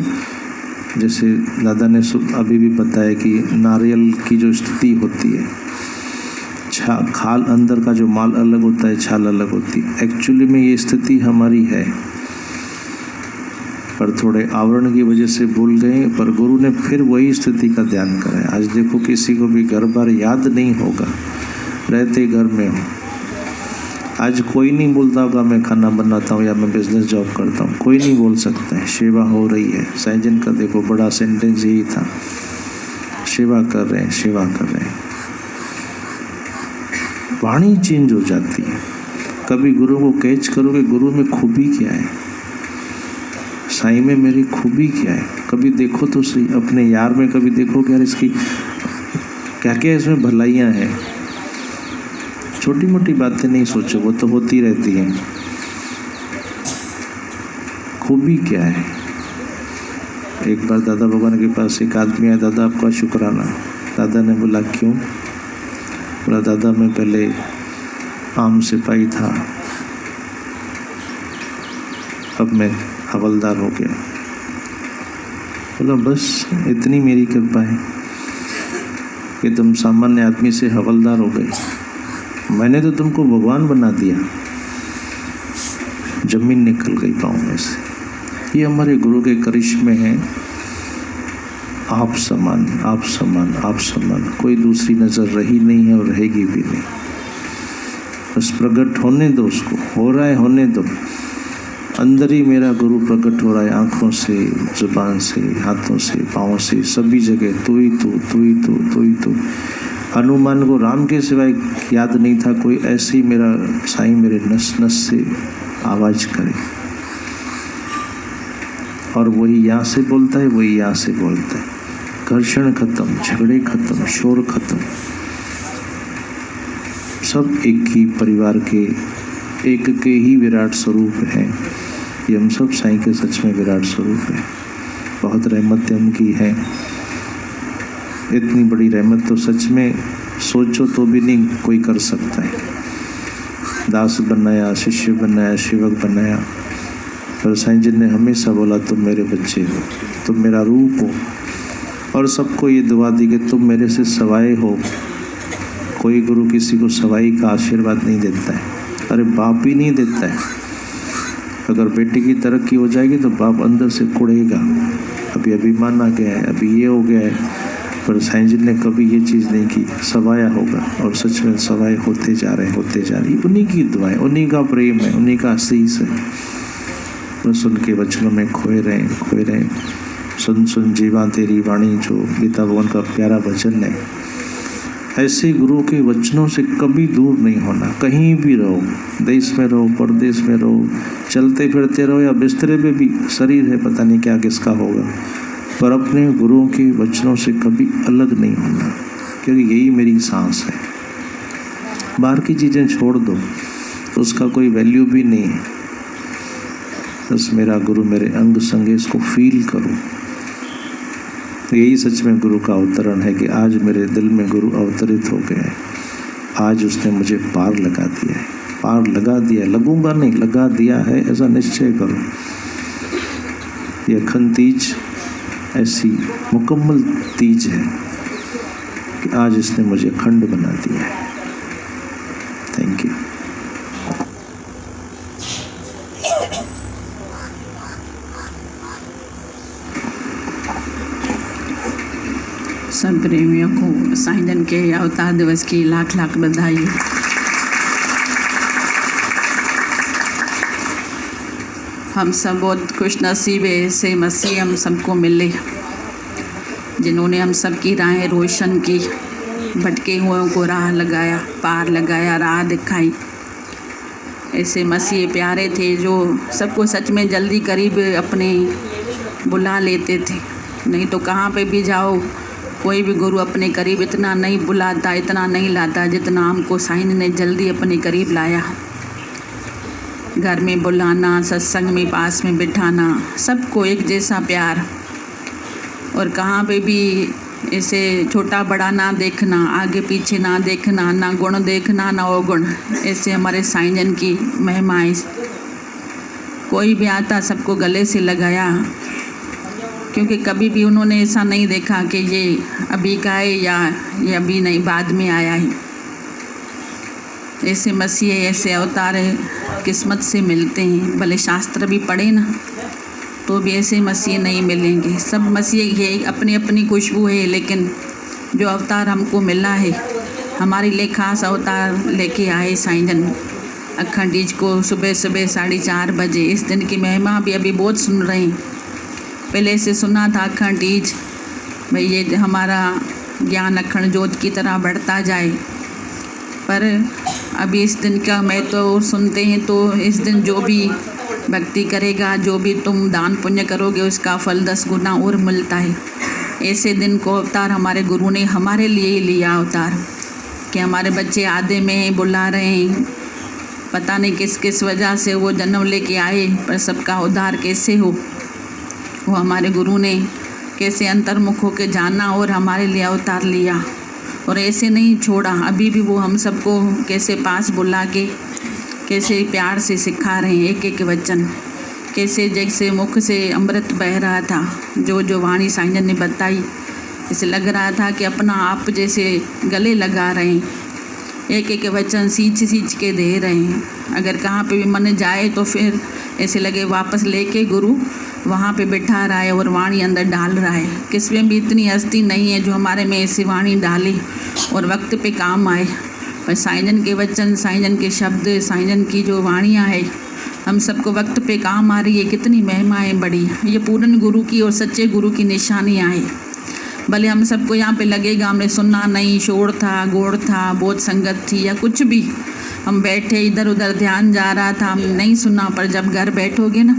जैसे दादा ने अभी भी बताया कि नारियल की जो स्थिति होती है, खाल अंदर का जो माल अलग होता है, छाल अलग होती है। एक्चुअली में ये स्थिति हमारी है, पर थोड़े आवरण की वजह से भूल गए, पर गुरु ने फिर वही स्थिति का ध्यान कराया। आज देखो, किसी को भी घर बार याद नहीं होगा, रहते घर में हो। आज कोई नहीं बोलता होगा मैं खाना बनाता हूँ या मैं बिजनेस जॉब करता हूँ, कोई नहीं बोल सकता है। सेवा हो रही है। साईं जिन का देखो बड़ा सेंटेंस यही था, सेवा कर रहे हैं, सेवा कर रहे हैं। वाणी चेंज हो जाती है। कभी गुरु को कैच करोगे, गुरु में खूबी क्या है। साईं में मेरी खूबी क्या है, कभी देखो तो सही अपने यार में, कभी देखो कि यार इसकी क्या क्या इसमें भलाइयाँ हैं। छोटी मोटी बातें नहीं सोचो, वो तो होती रहती हैं। खूबी क्या है। एक बार दादा भगवान के पास एक आदमी आया, दादा आपका शुक्राना। दादा ने बोला क्यों? बोला दादा मैं पहले आम सिपाही था, अब मैं हवलदार हो गया। बोला बस इतनी मेरी कृपा है कि तुम सामान्य आदमी से हवलदार हो गए, मैंने तो तुमको भगवान बना दिया। जमीन निकल गई पाँव में से। ये हमारे गुरु के करिश्मे हैं। आप समान, आप समान, आप समान, कोई दूसरी नजर रही नहीं है और रहेगी भी नहीं। बस प्रकट होने दो उसको, हो रहा है होने दो। अंदर ही मेरा गुरु प्रकट हो रहा है, आंखों से, जुबान से, हाथों से, पाँव से, सभी जगह तू ही तू, तू ही तू, तू ही तू। हनुमान को राम के सिवाय याद नहीं था कोई, ऐसे ही मेरा साईं मेरे नस नस से आवाज करे, और वही यहाँ से बोलता है, वही यहाँ से बोलता है। घर्षण खत्म, झगड़े खत्म, शोर खत्म। सब एक ही परिवार के, एक के ही विराट स्वरूप हैं। ये हम सब साईं के सच में विराट स्वरूप है। बहुत रहमत उनकी है। इतनी बड़ी रहमत तो सच में सोचो तो भी नहीं कोई कर सकता है। दास बनाया, शिष्य बनाया, सेवक बनाया, पर साईं जी ने हमेशा बोला तुम मेरे बच्चे हो, तुम मेरा रूप हो। और सबको ये दुआ दी कि तुम मेरे से सवाए हो। कोई गुरु किसी को सवाई का आशीर्वाद नहीं देता है, अरे बाप भी नहीं देता है। अगर बेटे की तरक्की हो जाएगी तो बाप अंदर से कुड़ेगा, अभी अभिमान आ गया है, अभी ये हो गया है। पर साईं जी ने कभी ये चीज़ नहीं की, सवाया होगा, और सच में सवाए होते जा रहे, होते जा रही। उन्हीं की दुआएं, उन्हीं का प्रेम है, उन्हीं का आशीष है। बस उनके वचनों में खोए रहें, खोए रहें। सुन सुन जीवा तेरी वाणी, जो गीता भगवान का प्यारा वचन है। ऐसे गुरु के वचनों से कभी दूर नहीं होना। कहीं भी रहो, देश में रहो, परदेश में रहो, चलते फिरते रहो या बिस्तरे पे भी, शरीर है पता नहीं क्या किसका होगा, पर अपने गुरुओं के वचनों से कभी अलग नहीं होना, क्योंकि यही मेरी सांस है। बाहर की चीज़ें छोड़ दो तो उसका कोई वैल्यू भी नहीं है। बस मेरा गुरु मेरे अंग संग, इसको फील करो। यही सच में गुरु का अवतरण है कि आज मेरे दिल में गुरु अवतरित हो गया है। आज उसने मुझे पार लगा दिया है, पार लगा दिया, लगूंगा नहीं, लगा दिया है, ऐसा निश्चय करो। ये अखंड तीज ऐसी मुकम्मल तीज है कि आज इसने मुझे अखंड बना दिया है। Thank you. सब प्रेमियों को साईं जन के अवतार दिवस की लाख लाख बधाई। हम सब बहुत खुश नसीब है, ऐसे मसीह हम सबको मिले जिन्होंने हम सबकी राहें रोशन की, भटके हुओं को राह लगाया, पार लगाया, राह दिखाई। ऐसे मसीह प्यारे थे जो सबको सच में जल्दी करीब अपने बुला लेते थे। नहीं तो कहाँ पे भी जाओ, कोई भी गुरु अपने करीब इतना नहीं बुलाता, इतना नहीं लाता जितना हमको साईं ने जल्दी अपने करीब लाया। घर में बुलाना, सत्संग में पास में बिठाना, सबको एक जैसा प्यार, और कहाँ पे भी ऐसे छोटा बड़ा ना देखना, आगे पीछे ना देखना, ना गुण देखना ना अवगुण। ऐसे हमारे साईं जन की महिमाएं। कोई भी आता सबको गले से लगाया, क्योंकि कभी भी उन्होंने ऐसा नहीं देखा कि ये अभी का है या ये अभी नहीं, बाद में आया है। ऐसे मसीह, ऐसे अवतार किस्मत से मिलते हैं। भले शास्त्र भी पढ़े ना तो भी ऐसे मसीह नहीं मिलेंगे। सब मसीह है, अपनी अपनी खुशबू है, लेकिन जो अवतार हमको मिला है, हमारे लिए खास अवतार लेके आए साईं जन। अखंड तीज को सुबह सुबह 4:30 बजे, इस दिन की महिमा भी अभी बहुत सुन रहे हैं। पहले से सुना था अखंड तीज, भाई ये हमारा ज्ञान अखंड ज्योत की तरह बढ़ता जाए, पर अभी इस दिन का मैं तो सुनते हैं तो इस दिन जो भी भक्ति करेगा, जो भी तुम दान पुण्य करोगे उसका फल 10 गुना और मिलता है। ऐसे दिन को अवतार हमारे गुरु ने हमारे लिए ही लिया अवतार, कि हमारे बच्चे आधे में बुला रहे हैं, पता नहीं किस किस वजह से वो जन्म लेके आए, पर सबका उद्धार कैसे हो, वो हमारे गुरु ने कैसे अंतर्मुख होकर जाना और हमारे लिए अवतार लिया। और ऐसे नहीं छोड़ा, अभी भी वो हम सबको कैसे पास बुला के कैसे प्यार से सिखा रहे हैं एक एक वचन, कैसे जैसे मुख से अमृत बह रहा था। जो वाणी साईं ने बताई, इसे लग रहा था कि अपना आप जैसे गले लगा रहे हैं, एक एक वचन सींच के दे रहे हैं। अगर कहाँ पे भी मन जाए तो फिर ऐसे लगे वापस लेके गुरु वहाँ पे बिठा रहा है और वाणी अंदर डाल रहा है। किसमें भी इतनी हस्ती नहीं है जो हमारे में ऐसी वाणी डाले और वक्त पे काम आए। पर साईं के वचन, साईं के शब्द, साईं की जो वाणियाँ है हम सबको वक्त पे काम आ रही है। कितनी महिमाएं बड़ी, ये पूर्ण गुरु की और सच्चे गुरु की निशानियाँ हैं। भले हम सबको यहाँ पे लगेगा हमने सुना नहीं, शोर था, गोड़ था, बहुत संगत थी या कुछ भी, हम बैठे इधर उधर ध्यान जा रहा था, हम नहीं सुना, पर जब घर बैठोगे ना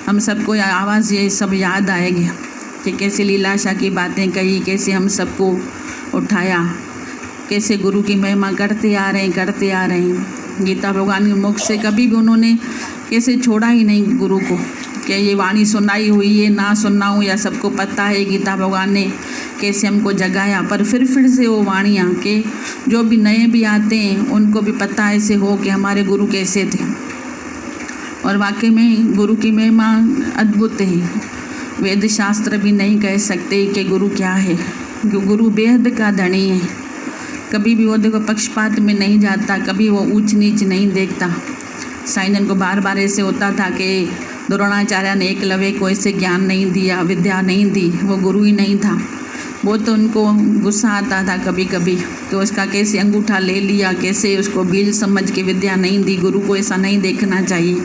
हम सबको आवाज़ ये सब याद आएगी कि कैसे लीलाशाह की बातें कही, कैसे हम सबको उठाया, कैसे गुरु की महिमा करते आ रहे हैं। गीता भगवान के मुख से कभी भी उन्होंने कैसे छोड़ा ही नहीं गुरु को, कि ये वाणी सुनाई हुई है ना सुनाऊँ या सबको पता है गीता भगवान ने कैसे हमको जगाया। पर फिर से वो वाणियाँ के जो भी नए भी आते हैं उनको भी पता ऐसे हो कि हमारे गुरु कैसे थे। और वाकई में गुरु की महिमा अद्भुत है, वेद शास्त्र भी नहीं कह सकते कि गुरु क्या है। गुरु बेहद का धनी है, कभी भी वो देखो पक्षपात में नहीं जाता, कभी वो ऊंच नीच नहीं देखता। साईं को बार बार ऐसे होता था कि द्रोणाचार्य ने एकलव्य को ऐसे ज्ञान नहीं दिया, विद्या नहीं दी, वो गुरु ही नहीं था। वो तो उनको गुस्सा आता था कभी कभी, तो उसका कैसे अंगूठा ले लिया, कैसे उसको बीज समझ के विद्या नहीं दी। गुरु को ऐसा नहीं देखना चाहिए,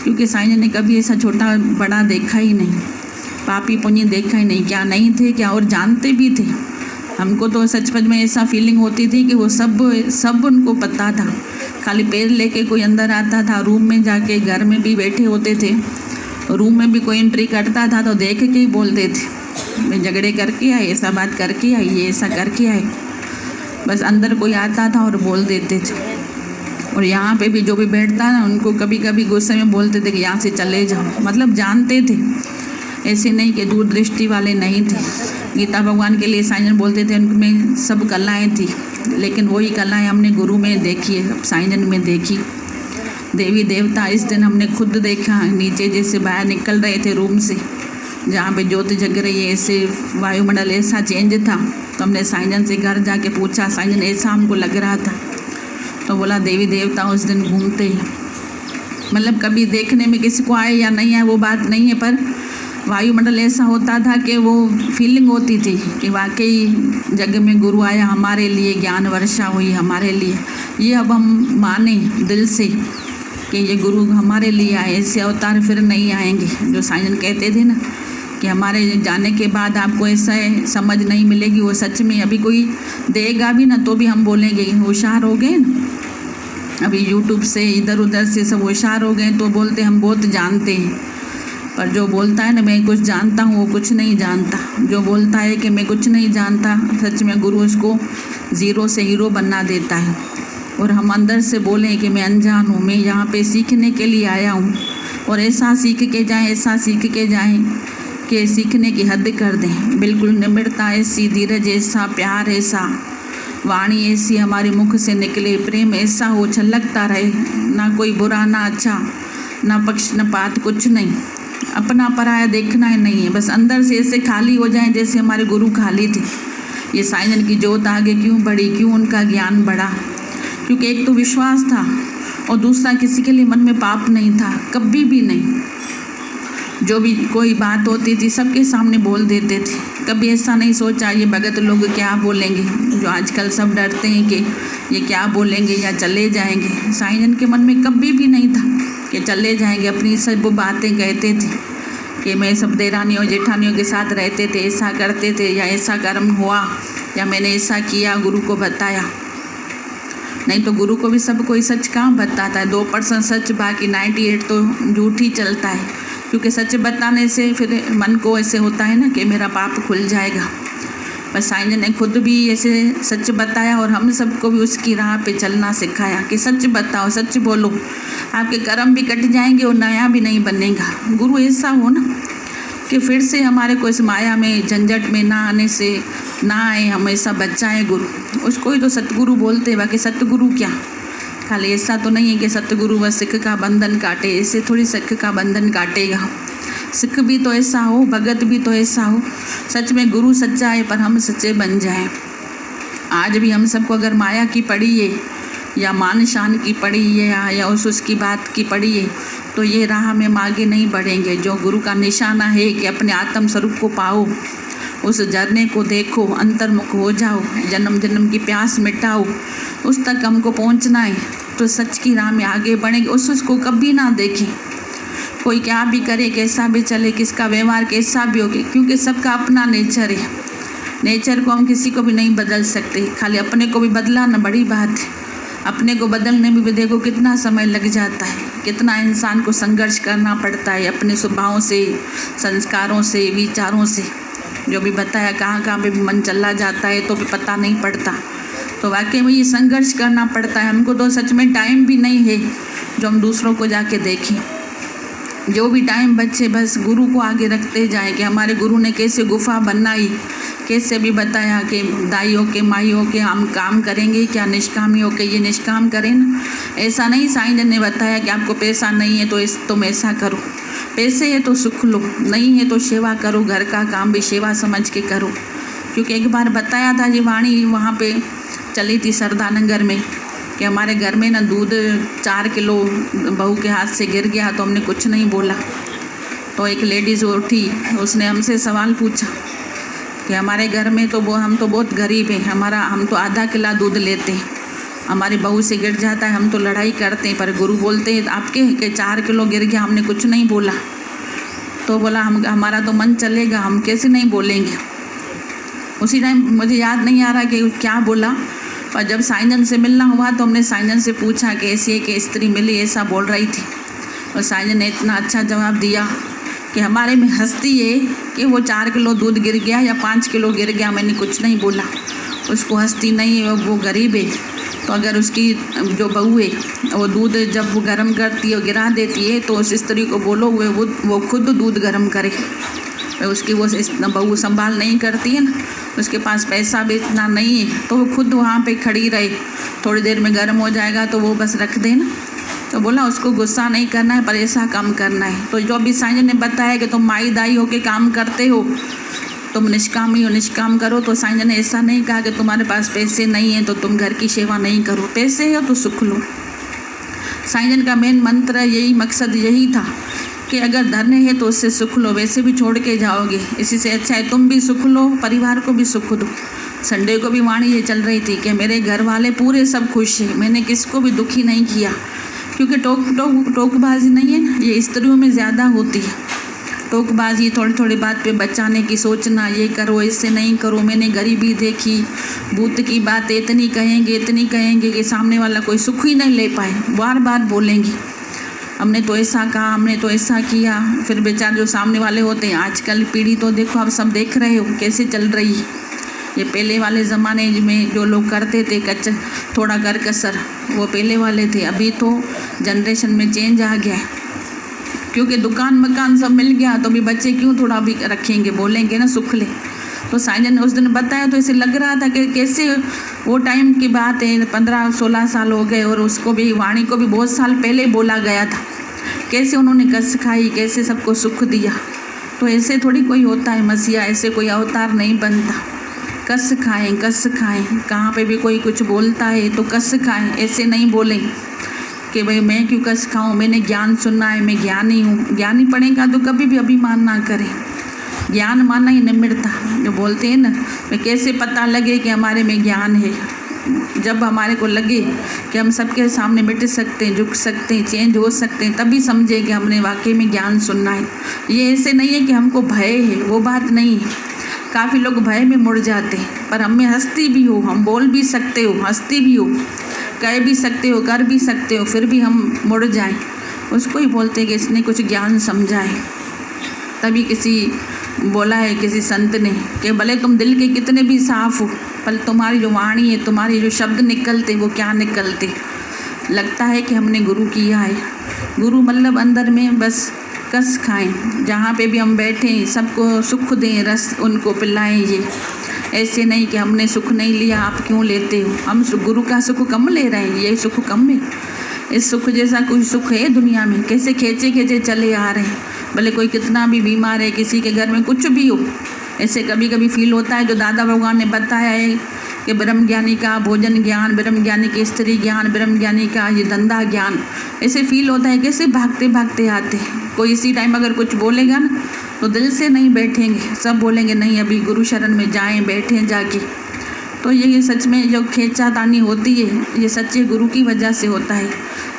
क्योंकि साईं ने कभी ऐसा छोटा बड़ा देखा ही नहीं, पापी पुण्य देखा ही नहीं। क्या नहीं थे क्या, और जानते भी थे। हमको तो सचमुच में ऐसा फीलिंग होती थी कि वो सब उनको पता था। खाली पैर लेके कोई अंदर आता था, रूम में जाके, घर में भी बैठे होते थे, रूम में भी कोई एंट्री करता था तो देख के ही बोलते थे, मैं झगड़े करके आई, ऐसा बात करके आई, ये ऐसा करके आई। बस अंदर कोई आता था और बोल देते थे। और यहाँ पे भी जो भी बैठता ना उनको कभी कभी गुस्से में बोलते थे कि यहाँ से चले जाओ, मतलब जानते थे, ऐसे नहीं कि दूरदृष्टि वाले नहीं थे। गीता भगवान के लिए साईं बोलते थे उनमें सब कलाएं थी, लेकिन वही कलाएं हमने गुरु में देखी है, साईं में देखी। देवी देवता इस दिन हमने खुद देखा, नीचे जैसे बाहर निकल रहे थे रूम से, जहाँ पे ज्योत जग रही है, ऐसे वायुमंडल ऐसा चेंज था। तो हमने साईं से घर जाके पूछा, साईं ऐसा हमको लग रहा था, तो बोला देवी देवता उस दिन घूमते ही, मतलब कभी देखने में किसी को आए या नहीं आए वो बात नहीं है, पर वायुमंडल ऐसा होता था कि वो फीलिंग होती थी कि वाकई जग में गुरु आया हमारे लिए, ज्ञान वर्षा हुई हमारे लिए। ये अब हम माने दिल से कि ये गुरु हमारे लिए आए, ऐसे अवतार फिर नहीं आएंगे। जो साईं कहते थे ना कि हमारे जाने के बाद आपको ऐसा समझ नहीं मिलेगी, वो सच में अभी कोई देगा भी ना तो भी हम बोलेंगे होशियार हो गए ना। अभी यूट्यूब से इधर उधर से सब होशियार हो गए तो बोलते हम बहुत जानते हैं, पर जो बोलता है ना मैं कुछ जानता हूँ वो कुछ नहीं जानता। जो बोलता है कि मैं कुछ नहीं जानता, सच में गुरु उसको ज़ीरो से हीरो बना देता है। और हम अंदर से बोलें कि मैं अनजान हूँ, मैं यहाँ पे सीखने के लिए आया हूँ, और ऐसा सीख के जाएं, ऐसा सीख के जाएं कि सीखने की हद कर दें। बिल्कुल निम्रता ऐसी, धीरज ऐसा, प्यार ऐसा, वाणी ऐसी हमारे मुख से निकले, प्रेम ऐसा हो छलकता रहे, ना कोई बुरा ना अच्छा, ना पक्ष न पात, कुछ नहीं, अपना पराया देखना ही नहीं है। बस अंदर से ऐसे खाली हो जाएं जैसे हमारे गुरु खाली थे। ये साईं की जोत आगे क्यों बढ़ी, क्यों उनका ज्ञान बढ़ा, क्योंकि एक तो विश्वास था और दूसरा किसी के लिए मन में पाप नहीं था, कभी भी नहीं। जो भी कोई बात होती थी सबके सामने बोल देते थे, कभी ऐसा नहीं सोचा ये भगत लोग क्या बोलेंगे। जो आजकल सब डरते हैं कि ये क्या बोलेंगे या चले जाएंगे, साईं के मन में कभी भी नहीं था कि चले जाएंगे। अपनी सब बातें कहते थे कि मैं सब देरानियों जेठानियों के साथ रहते थे, ऐसा करते थे, या ऐसा कर्म हुआ, या मैंने ऐसा किया, गुरु को बताया। नहीं तो गुरु को भी सब कोई सच कहाँ बताता है। 2% सच, बाकी 98 तो झूठ ही चलता है। क्योंकि सच बताने से फिर मन को ऐसे होता है ना कि मेरा पाप खुल जाएगा। पर साईं जी ने खुद भी ऐसे सच बताया और हम सबको भी उसकी राह पे चलना सिखाया कि सच बताओ, सच बोलो, आपके कर्म भी कट जाएंगे और नया भी नहीं बनेगा। गुरु ऐसा हो ना कि फिर से हमारे को इस माया में झंझट में ना आने से ना आए, हमेशा बचाए गुरु। उसको ही तो सतगुरु बोलते हैं। बाकी सतगुरु क्या, खाली ऐसा तो नहीं है कि सतगुरु व सिख का बंधन काटे, ऐसे थोड़ी सिख का बंधन काटेगा। सिख भी तो ऐसा हो, भगत भी तो ऐसा हो, सच में गुरु सच्चा है पर हम सच्चे बन जाएं। आज भी हम सबको अगर माया की पड़ी है या मान शान की पड़ी है या उसकी बात की पड़ी है तो ये राह में आगे नहीं बढ़ेंगे। जो गुरु का निशाना है कि अपने आत्म स्वरूप को पाओ, उस झरने को देखो, अंतर्मुख हो जाओ, जन्म जन्म की प्यास मिटाओ, उस तक हमको पहुंचना है तो सच की राह में आगे बढ़ेंगे। उसको कभी ना देखें कोई क्या भी करे, कैसा भी चले, किसका व्यवहार कैसा भी हो, क्योंकि सबका अपना नेचर है। नेचर को हम किसी को भी नहीं बदल सकते। खाली अपने को भी बदला ना बड़ी बात है। अपने को बदलने में भी देखो कितना समय लग जाता है, कितना इंसान को संघर्ष करना पड़ता है अपने स्वभावों से, संस्कारों से, विचारों से। जो भी बताया कहाँ कहाँ पे भी मन चला जाता है तो भी पता नहीं पड़ता। तो वाकई में ये संघर्ष करना पड़ता है। हमको तो सच में टाइम भी नहीं है जो हम दूसरों को जाके देखें। जो भी टाइम बचे बस गुरु को आगे रखते जाएं कि हमारे गुरु ने कैसे गुफा बनाई, कैसे भी बताया कि दाई हो के माई हो के हम काम करेंगे क्या, निष्कामी हो के ये निष्काम करें ना। ऐसा नहीं, साईं जी ने बताया कि आपको पैसा नहीं है तो तुम ऐसा करो, पैसे है तो सुख लो, नहीं है तो सेवा करो, घर का काम भी सेवा समझ के करो। क्योंकि एक बार बताया था जी वाणी वहाँ पे चली थी सरदानगर में कि हमारे घर में ना दूध 4 किलो बहू के हाथ से गिर गया तो हमने कुछ नहीं बोला। तो एक लेडीज़ उठी, उसने हमसे सवाल पूछा कि हमारे घर में तो हम तो बहुत गरीब हैं, हम तो आधा किला दूध लेते हैं, हमारी बहू से गिर जाता है, हम तो लड़ाई करते हैं, पर गुरु बोलते हैं आपके कि 4 किलो गिर गया, हमने कुछ नहीं बोला। तो बोला हमारा तो मन चलेगा, हम कैसे नहीं बोलेंगे। उसी टाइम मुझे याद नहीं आ रहा कि क्या बोला, पर जब साईं से मिलना हुआ तो हमने साईं से पूछा कि ऐसी एक स्त्री मिली ऐसा बोल रही थी। और साईं ने इतना अच्छा जवाब दिया कि हमारे में हस्ती है कि वो 4 किलो दूध गिर गया या 5 किलो गिर गया, मैंने कुछ नहीं बोला। उसको हस्ती नहीं है, वो गरीब है। तो अगर उसकी जो बहू है वो दूध जब वो गर्म करती है, गिरा देती है, तो उस स्त्री को बोलो वो खुद दूध गर्म करे। उसकी वो बहू संभाल नहीं करती है ना, उसके पास पैसा भी इतना नहीं है तो वो खुद वहाँ पे खड़ी रहे, थोड़ी देर में गर्म हो जाएगा तो वो बस रख दे ना। तो बोला उसको गुस्सा नहीं करना है पर ऐसा काम करना है। तो जो अभी साईं ने बताया कि तुम माई दाई हो के काम करते हो, तुम निष्कामी हो, निष्काम करो। तो साईं ने ऐसा नहीं कहा कि तुम्हारे पास पैसे नहीं हैं तो तुम घर की सेवा नहीं करो, पैसे हो तो सुख लो। साईं का मेन मंत्र यही, मकसद यही था कि अगर धन है तो उससे सुख लो, वैसे भी छोड़ के जाओगे, इसी से अच्छा है तुम भी सुख लो, परिवार को भी सुख दो। संडे को भी वाणी ये चल रही थी कि मेरे घर वाले पूरे सब खुश हैं, मैंने किसको भी दुखी नहीं किया। क्योंकि टोकबाजी नहीं है ना, ये स्त्रियों में ज़्यादा होती है। टोकबाजी, थोड़ी थोड़ी बात पे बचाने की सोचना, ये करो ऐसे नहीं करो। मैंने गरीबी देखी, भूत की बात इतनी कहेंगे कि सामने वाला कोई सुख ही नहीं ले पाए, बार बार बोलेंगे हमने तो ऐसा कहा, हमने तो ऐसा किया। फिर बेचारे जो सामने वाले होते हैं, आजकल पीढ़ी तो देखो आप सब देख रहे हो कैसे चल रही है। ये पहले वाले ज़माने में जो लोग करते थे थोड़ा कर कसर, वो पहले वाले थे। अभी तो जनरेशन में चेंज आ गया है, क्योंकि दुकान मकान सब मिल गया तो भी बच्चे क्यों थोड़ा भी रखेंगे, बोलेंगे ना सुख ले। तो साईं ने उस दिन बताया तो ऐसे लग रहा था कि कैसे वो टाइम की बात है, 15-16 साल हो गए और उसको भी, वाणी को भी बहुत साल पहले बोला गया था। कैसे उन्होंने कस खाई, कैसे सबको सुख दिया। तो ऐसे थोड़ी कोई होता है मसीहा, ऐसे कोई अवतार नहीं बनता। कस खाएं, कहाँ पे भी कोई कुछ बोलता है तो कस खाएं, ऐसे नहीं बोलें कि भाई मैं क्यों कस खाऊं, मैंने ज्ञान सुनना है, मैं ज्ञानी हूँ। ज्ञानी पढ़ेगा तो कभी भी अभिमान ना करें। ज्ञान माना ही निमिरता, जो बोलते हैं ना, मैं कैसे पता लगे कि हमारे में ज्ञान है। जब हमारे को लगे कि हम सबके सामने मिट सकते हैं, झुक सकते हैं, चेंज हो सकते हैं, तभी समझे कि हमने वाकई में ज्ञान सुनना है। ये ऐसे नहीं है कि हमको भय है, वो बात नहीं है। काफ़ी लोग भय में मुड़ जाते हैं, पर हम में हस्ती भी हो, हम बोल भी सकते हो, हस्ती भी हो, कह भी सकते हो, कर भी सकते हो, फिर भी हम मुड़ जाएं, उसको ही बोलते हैं कि इसने कुछ ज्ञान समझा है। तभी किसी बोला है किसी संत ने कि भले तुम दिल के कितने भी साफ हो, पर तुम्हारी जो वाणी है, तुम्हारे जो शब्द निकलते वो क्या निकलते, लगता है कि हमने गुरु किया है। गुरु मतलब अंदर में बस कस खाएं, जहाँ पे भी हम बैठें सबको सुख दें, रस उनको पिलाएं। ये ऐसे नहीं कि हमने सुख नहीं लिया, आप क्यों लेते हो, हम गुरु का सुख कम ले रहे हैं, ये सुख कम है। इस सुख जैसा कोई सुख है दुनिया में? कैसे खींचे खींचे चले आ रहे हैं, भले कोई कितना भी बीमार है, किसी के घर में कुछ भी हो। ऐसे कभी कभी फील होता है, जो दादा भगवान ने बताया है कि ब्रह्म ज्ञानी का भोजन ज्ञान, ब्रह्म ज्ञानी की स्त्री ज्ञान, ब्रह्म ज्ञानी का ये धंधा ज्ञान, ऐसे फील होता है कैसे भागते भागते आते। कोई इसी टाइम अगर कुछ बोलेगा ना तो दिल से नहीं बैठेंगे, सब बोलेंगे नहीं अभी गुरु शरण में जाएं, बैठें जाके। तो ये सच में जो खींचातानी होती है, ये सच्चे गुरु की वजह से होता है।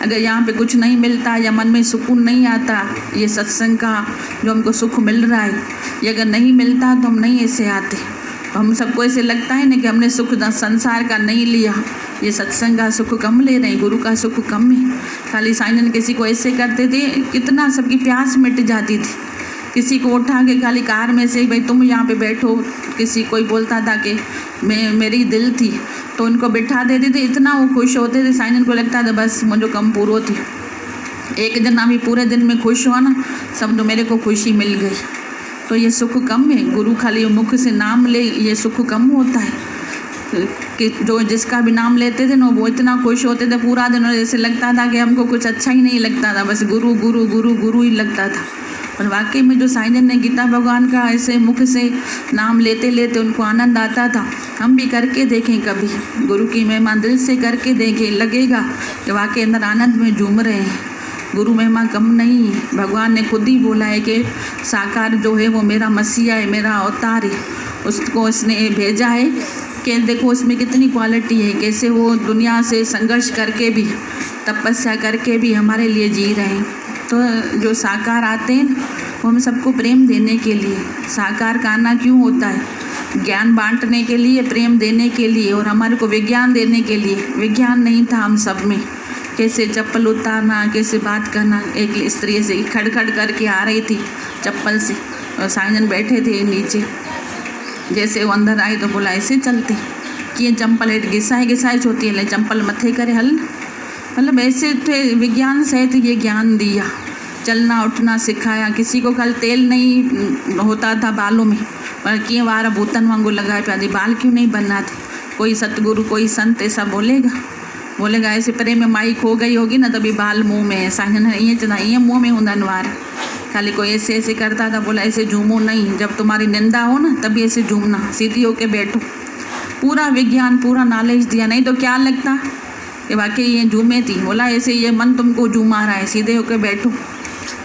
अगर यहाँ पे कुछ नहीं मिलता या मन में सुकून नहीं आता, ये सत्संग का जो हमको सुख मिल रहा है, ये अगर नहीं मिलता तो हम नहीं ऐसे आते। तो हम सबको ऐसे लगता है ना कि हमने सुख संसार का नहीं लिया, ये सत्संग का सुख कम ले रहे हैं, गुरु का सुख कम है। खाली साईं किसी को ऐसे करते थे, कितना सबकी प्यास मिट जाती थी। किसी को उठा के खाली कार में से भाई तुम यहाँ पे बैठो, किसी कोई बोलता था कि मेरी दिल थी तो उनको बिठा देते थे, इतना वो खुश होते थे। साईं को लगता था बस मुझे कम पूरो थी, एक जना भी पूरे दिन में खुश हुआ ना, समझो मेरे को खुशी मिल गई। तो ये सुख कम है, गुरु खाली मुख से नाम ले, ये सुख कम होता है। कि जो जिसका भी नाम लेते थे ना वो इतना खुश होते थे पूरा दिन, और जैसे लगता था कि हमको कुछ अच्छा ही नहीं लगता था, बस गुरु गुरु गुरु गुरु ही लगता था। और वाकई में जो साईं ने गीता भगवान का ऐसे मुख से नाम लेते लेते उनको आनंद आता था। हम भी करके देखें कभी, गुरु की महिमा दिल से करके देखें, लगेगा कि वाकई अंदर आनंद में झूम रहे हैं। गुरु महिमा कम नहीं है, भगवान ने खुद ही बोला है कि साकार जो है वो मेरा मसीहा है, मेरा अवतार है, उसको इसने भेजा है कि देखो उसमें कितनी क्वालिटी है, कैसे वो दुनिया से संघर्ष करके भी, तपस्या करके भी हमारे लिए जी रहे हैं। तो जो साकार आते हैं वो हम सबको प्रेम देने के लिए, साकार का आना क्यों होता है? ज्ञान बांटने के लिए, प्रेम देने के लिए, और हमारे को विज्ञान देने के लिए। विज्ञान नहीं था हम सब में, कैसे चप्पल उतारना, कैसे बात करना। एक स्त्री से खड़खड़ करके आ रही थी चप्पल से, और साईं बैठे थे नीचे, जैसे वो अंदर आई तो बोला ऐसे चलते कि ये चंपल हेठ घिसाए घिसाए होती है, ले चंपल मथे करे हल, मतलब ऐसे थे। विज्ञान सहित ये ज्ञान दिया, चलना उठना सिखाया। किसी को कल तेल नहीं होता था बालों में, पर किए वारा भूतन वांगू लगाए पे बाल क्यों नहीं बनना थे। कोई सतगुरु कोई संत ऐसा बोलेगा ऐसे प्रेम में माई खो गई होगी ना तभी बाल मुँह में है। साईं ने ये चला ये मुँह में हूंदा वार, खाली कोई ऐसे ऐसे करता था, बोला ऐसे झूमो नहीं, जब तुम्हारी निंदा हो ना तभी ऐसे झूमना, सीधी होके बैठो। पूरा विज्ञान पूरा नॉलेज दिया, नहीं तो क्या लगता कि वाकई ये झूमे थी। बोला ऐसे ये मन तुमको झूमा रहा है, सीधे होकर बैठो,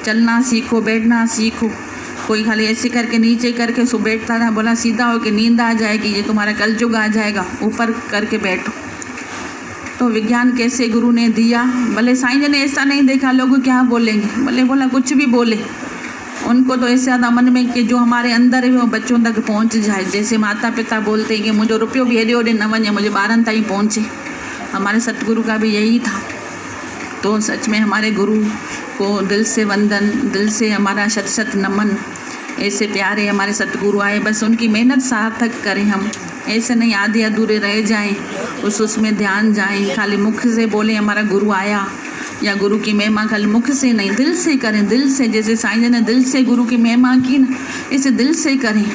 चलना सीखो, बैठना सीखो। कोई खाली ऐसे करके नीचे करके सो बैठता था, बोला सीधा होकर नींद आ जाएगी, ये तुम्हारा कलयुग आ जाएगा, ऊपर करके बैठो। तो विज्ञान कैसे गुरु ने दिया। भले साईं ने ऐसा नहीं देखा लोग क्या बोलेंगे, भले बोला कुछ भी बोले, उनको तो ऐसे ज़्यादा मन में कि जो हमारे अंदर है वो बच्चों तक पहुँच जाए। जैसे माता पिता बोलते हैं कि मुझे रुपयो भी हेॾे होॾे न वञे, मुझे ॿारनि ताईं पहुँचे। हमारे सतगुरु का भी यही था। तो सच में हमारे गुरु को दिल से वंदन, दिल से हमारा शत शत नमन। ऐसे प्यारे हमारे सतगुरु आए, बस उनकी मेहनत सार्थक करें हम, ऐसे नहीं आधे अधूरे रह जाएं, उसमें ध्यान जाएं। खाली मुख से बोले हमारा गुरु आया, या गुरु की महिमा खाली मुख से नहीं, दिल से करें, दिल से। जैसे साईं ने दिल से गुरु की महिमा की ना, ऐसे दिल से करें।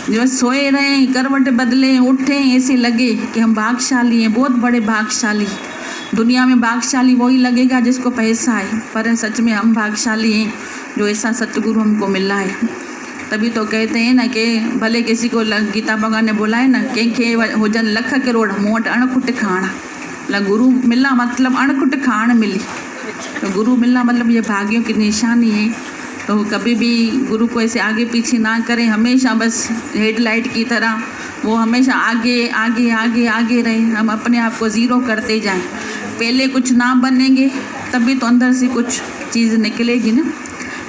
जो सोए रहें, करवट बदलें, उठें, ऐसे लगे कि हम भाग्यशाली हैं, बहुत बड़े भाग्यशाली। दुनिया में भाग्यशाली वही लगेगा जिसको पैसा है, पर सच में हम भाग्यशाली हैं जो ऐसा सतगुरु हमको मिला है। तभी तो कहते हैं ना कि भले किसी को गीता भगवान ने बोला है ना, कंहिंखे हुजन लख करोड़ मूं वटि अणकुट खाणा। गुरु मिला मतलब अणकुट खाण मिली, तो गुरु मिलना मतलब ये भाग्यों की निशानी है। तो कभी भी गुरु को ऐसे आगे पीछे ना करें, हमेशा बस हेडलाइट की तरह वो हमेशा आगे आगे आगे आगे रहे। हम अपने आप को ज़ीरो करते जाएं, पहले कुछ ना बनेंगे तभी तो अंदर से कुछ चीज़ निकलेगी ना।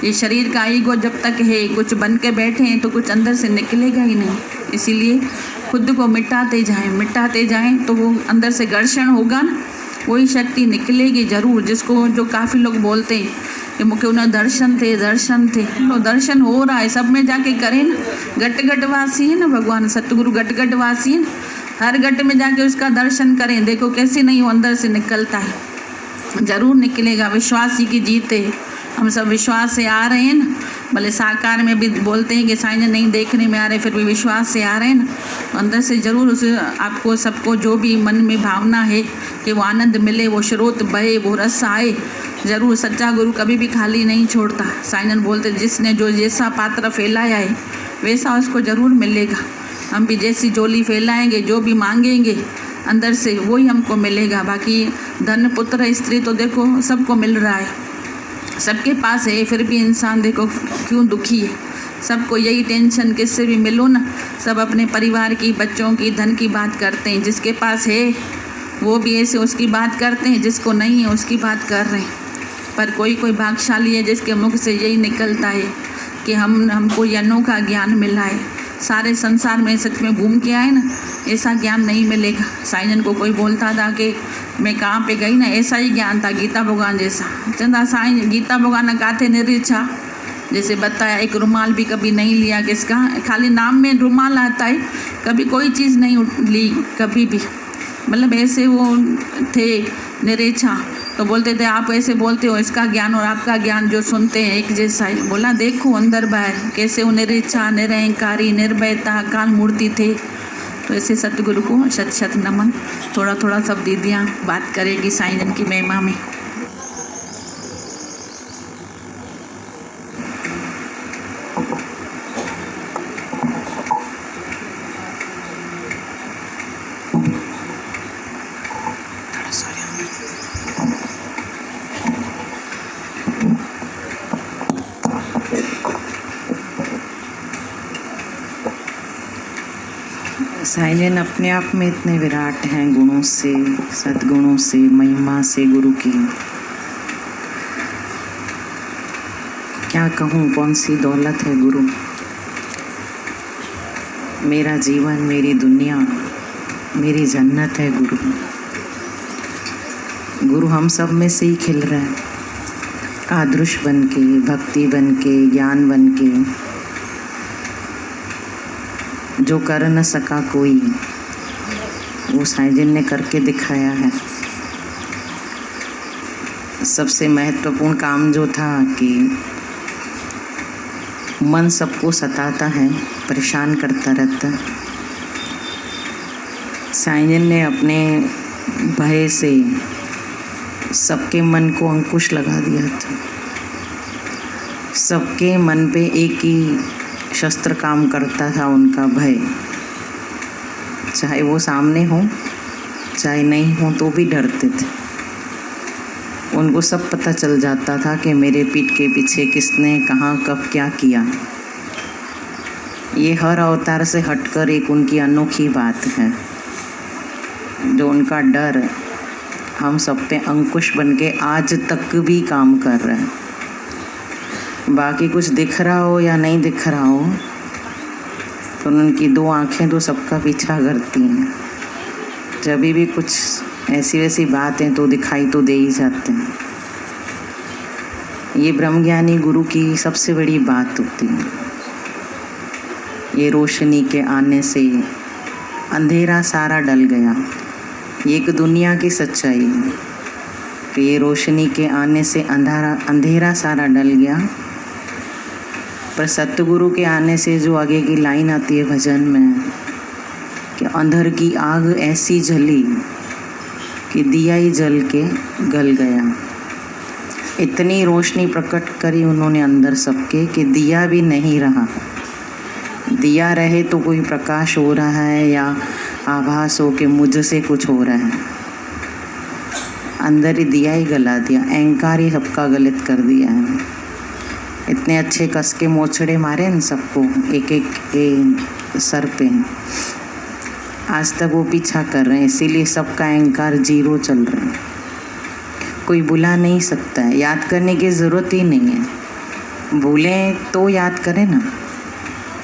ये शरीर का ईगो जब तक है, कुछ बन के बैठे हैं तो कुछ अंदर से निकलेगा ही नहीं। इसीलिए खुद को मिटाते जाएं तो वो अंदर से घर्षण होगा ना, कोई शक्ति निकलेगी ज़रूर। जिसको जो काफ़ी लोग बोलते हैं कि मुझे उन्हें दर्शन थे तो दर्शन हो रहा है, सब में जाके करें ना। गट गट वासी है ना भगवान सतगुरु, गट गट वासी है ना, हर गट में जाके उसका दर्शन करें। देखो कैसे नहीं वो अंदर से निकलता है, ज़रूर निकलेगा। विश्वास ही की जीत है। हम सब विश्वास से आ रहे हैं ना, भले साकार में भी बोलते हैं कि साईं नहीं देखने में आ रहे, फिर भी विश्वास से आ रहे हैं ना, अंदर से ज़रूर उस आपको सबको जो भी मन में भावना है कि वो आनंद मिले, वो स्रोत बहे, वो रस आए, ज़रूर। सच्चा गुरु कभी भी खाली नहीं छोड़ता। साईं बोलते जिसने जो जैसा पात्र फैलाया है वैसा उसको ज़रूर मिलेगा। हम भी जैसी झोली फैलाएंगे, जो भी मांगेंगे अंदर से वही हमको मिलेगा। बाकी धन पुत्र स्त्री तो देखो सबको मिल रहा है, सबके पास है, फिर भी इंसान देखो क्यों दुखी है। सबको यही टेंशन किससे भी मिलो ना, सब अपने परिवार की, बच्चों की, धन की बात करते हैं। जिसके पास है वो भी ऐसे उसकी बात करते हैं, जिसको नहीं है उसकी बात कर रहे हैं। पर कोई कोई भाग्यशाली है जिसके मुख से यही निकलता है कि हमको ये अनोखा ज्ञान मिला है। सारे संसार में सच में घूम के आए ना, ऐसा ज्ञान नहीं मिलेगा। साईं को कोई बोलता था कि मैं कहाँ पे गई ना, ऐसा ही ज्ञान था गीता भगवान जैसा। चंदा साईं गीता भगवान गाते निरीक्षा, जैसे बताया एक रुमाल भी कभी नहीं लिया किसका, खाली नाम में रुमाल आता है, कभी कोई चीज़ नहीं ली कभी भी। मतलब ऐसे वो थे निरीक्षा। तो बोलते थे आप ऐसे बोलते हो, इसका ज्ञान और आपका ज्ञान जो सुनते हैं एक जैसा ही। बोला देखो अंदर बाहर कैसे वो निरीक्षा, निरहंकारी, निर्भयता, काल मूर्ति थे। तो ऐसे सतगुरु को शत शत नमन। थोड़ा थोड़ा सब दीदियाँ बात करेगी साईं की महिमा में। साईं अपने आप में इतने विराट हैं, गुणों से, सद्गुणों से, महिमा से गुरु की। क्या कहूँ, कौन सी दौलत है गुरु। मेरा जीवन, मेरी दुनिया, मेरी जन्नत है गुरु। गुरु हम सब में से ही खिल रहा है, आदर्श बन के, भक्ति बन के, ज्ञान बन के। जो कर न सका कोई, वो साईं ने करके दिखाया है। सबसे महत्वपूर्ण काम जो था कि मन सबको सताता है, परेशान करता रहता है। साईं ने अपने भय से सबके मन को अंकुश लगा दिया था। सबके मन पे एक ही शस्त्र काम करता था, उनका भय। चाहे वो सामने हो चाहे नहीं हो तो भी डरते थे। उनको सब पता चल जाता था कि मेरे पीठ के पीछे किसने कहाँ कब क्या किया। ये हर अवतार से हटकर एक उनकी अनोखी बात है, जो उनका डर हम सब पे अंकुश बन के आज तक भी काम कर रहा है। बाकी कुछ दिख रहा हो या नहीं दिख रहा हो, तो उनकी दो आँखें तो सबका पीछा करती हैं। जब भी कुछ ऐसी वैसी बातें तो दिखाई तो दे ही जाते हैं। ये ब्रह्मज्ञानी गुरु की सबसे बड़ी बात होती है। ये रोशनी के आने से अंधेरा सारा डल गया। ये एक दुनिया की सच्चाई है कि ये रोशनी के आने से अंधेरा सारा डल गया। पर सतगुरु के आने से जो आगे की लाइन आती है भजन में कि अंधर की आग ऐसी जली कि दिया ही जल के गल गया। इतनी रोशनी प्रकट करी उन्होंने अंदर सबके कि दिया भी नहीं रहा। दिया रहे तो कोई प्रकाश हो रहा है या आभास हो कि मुझसे कुछ हो रहा है। अंदर ही दिया ही गला दिया, अहंकार ही सबका गलत कर दिया है। इतने अच्छे कस के मोचड़े मारे न सबको, एक एक सर पे। आज तक वो पीछा कर रहे हैं, इसीलिए सबका अहंकार जीरो चल रहा है। कोई बुला नहीं सकता है, याद करने की ज़रूरत ही नहीं है। भूलें तो याद करें ना।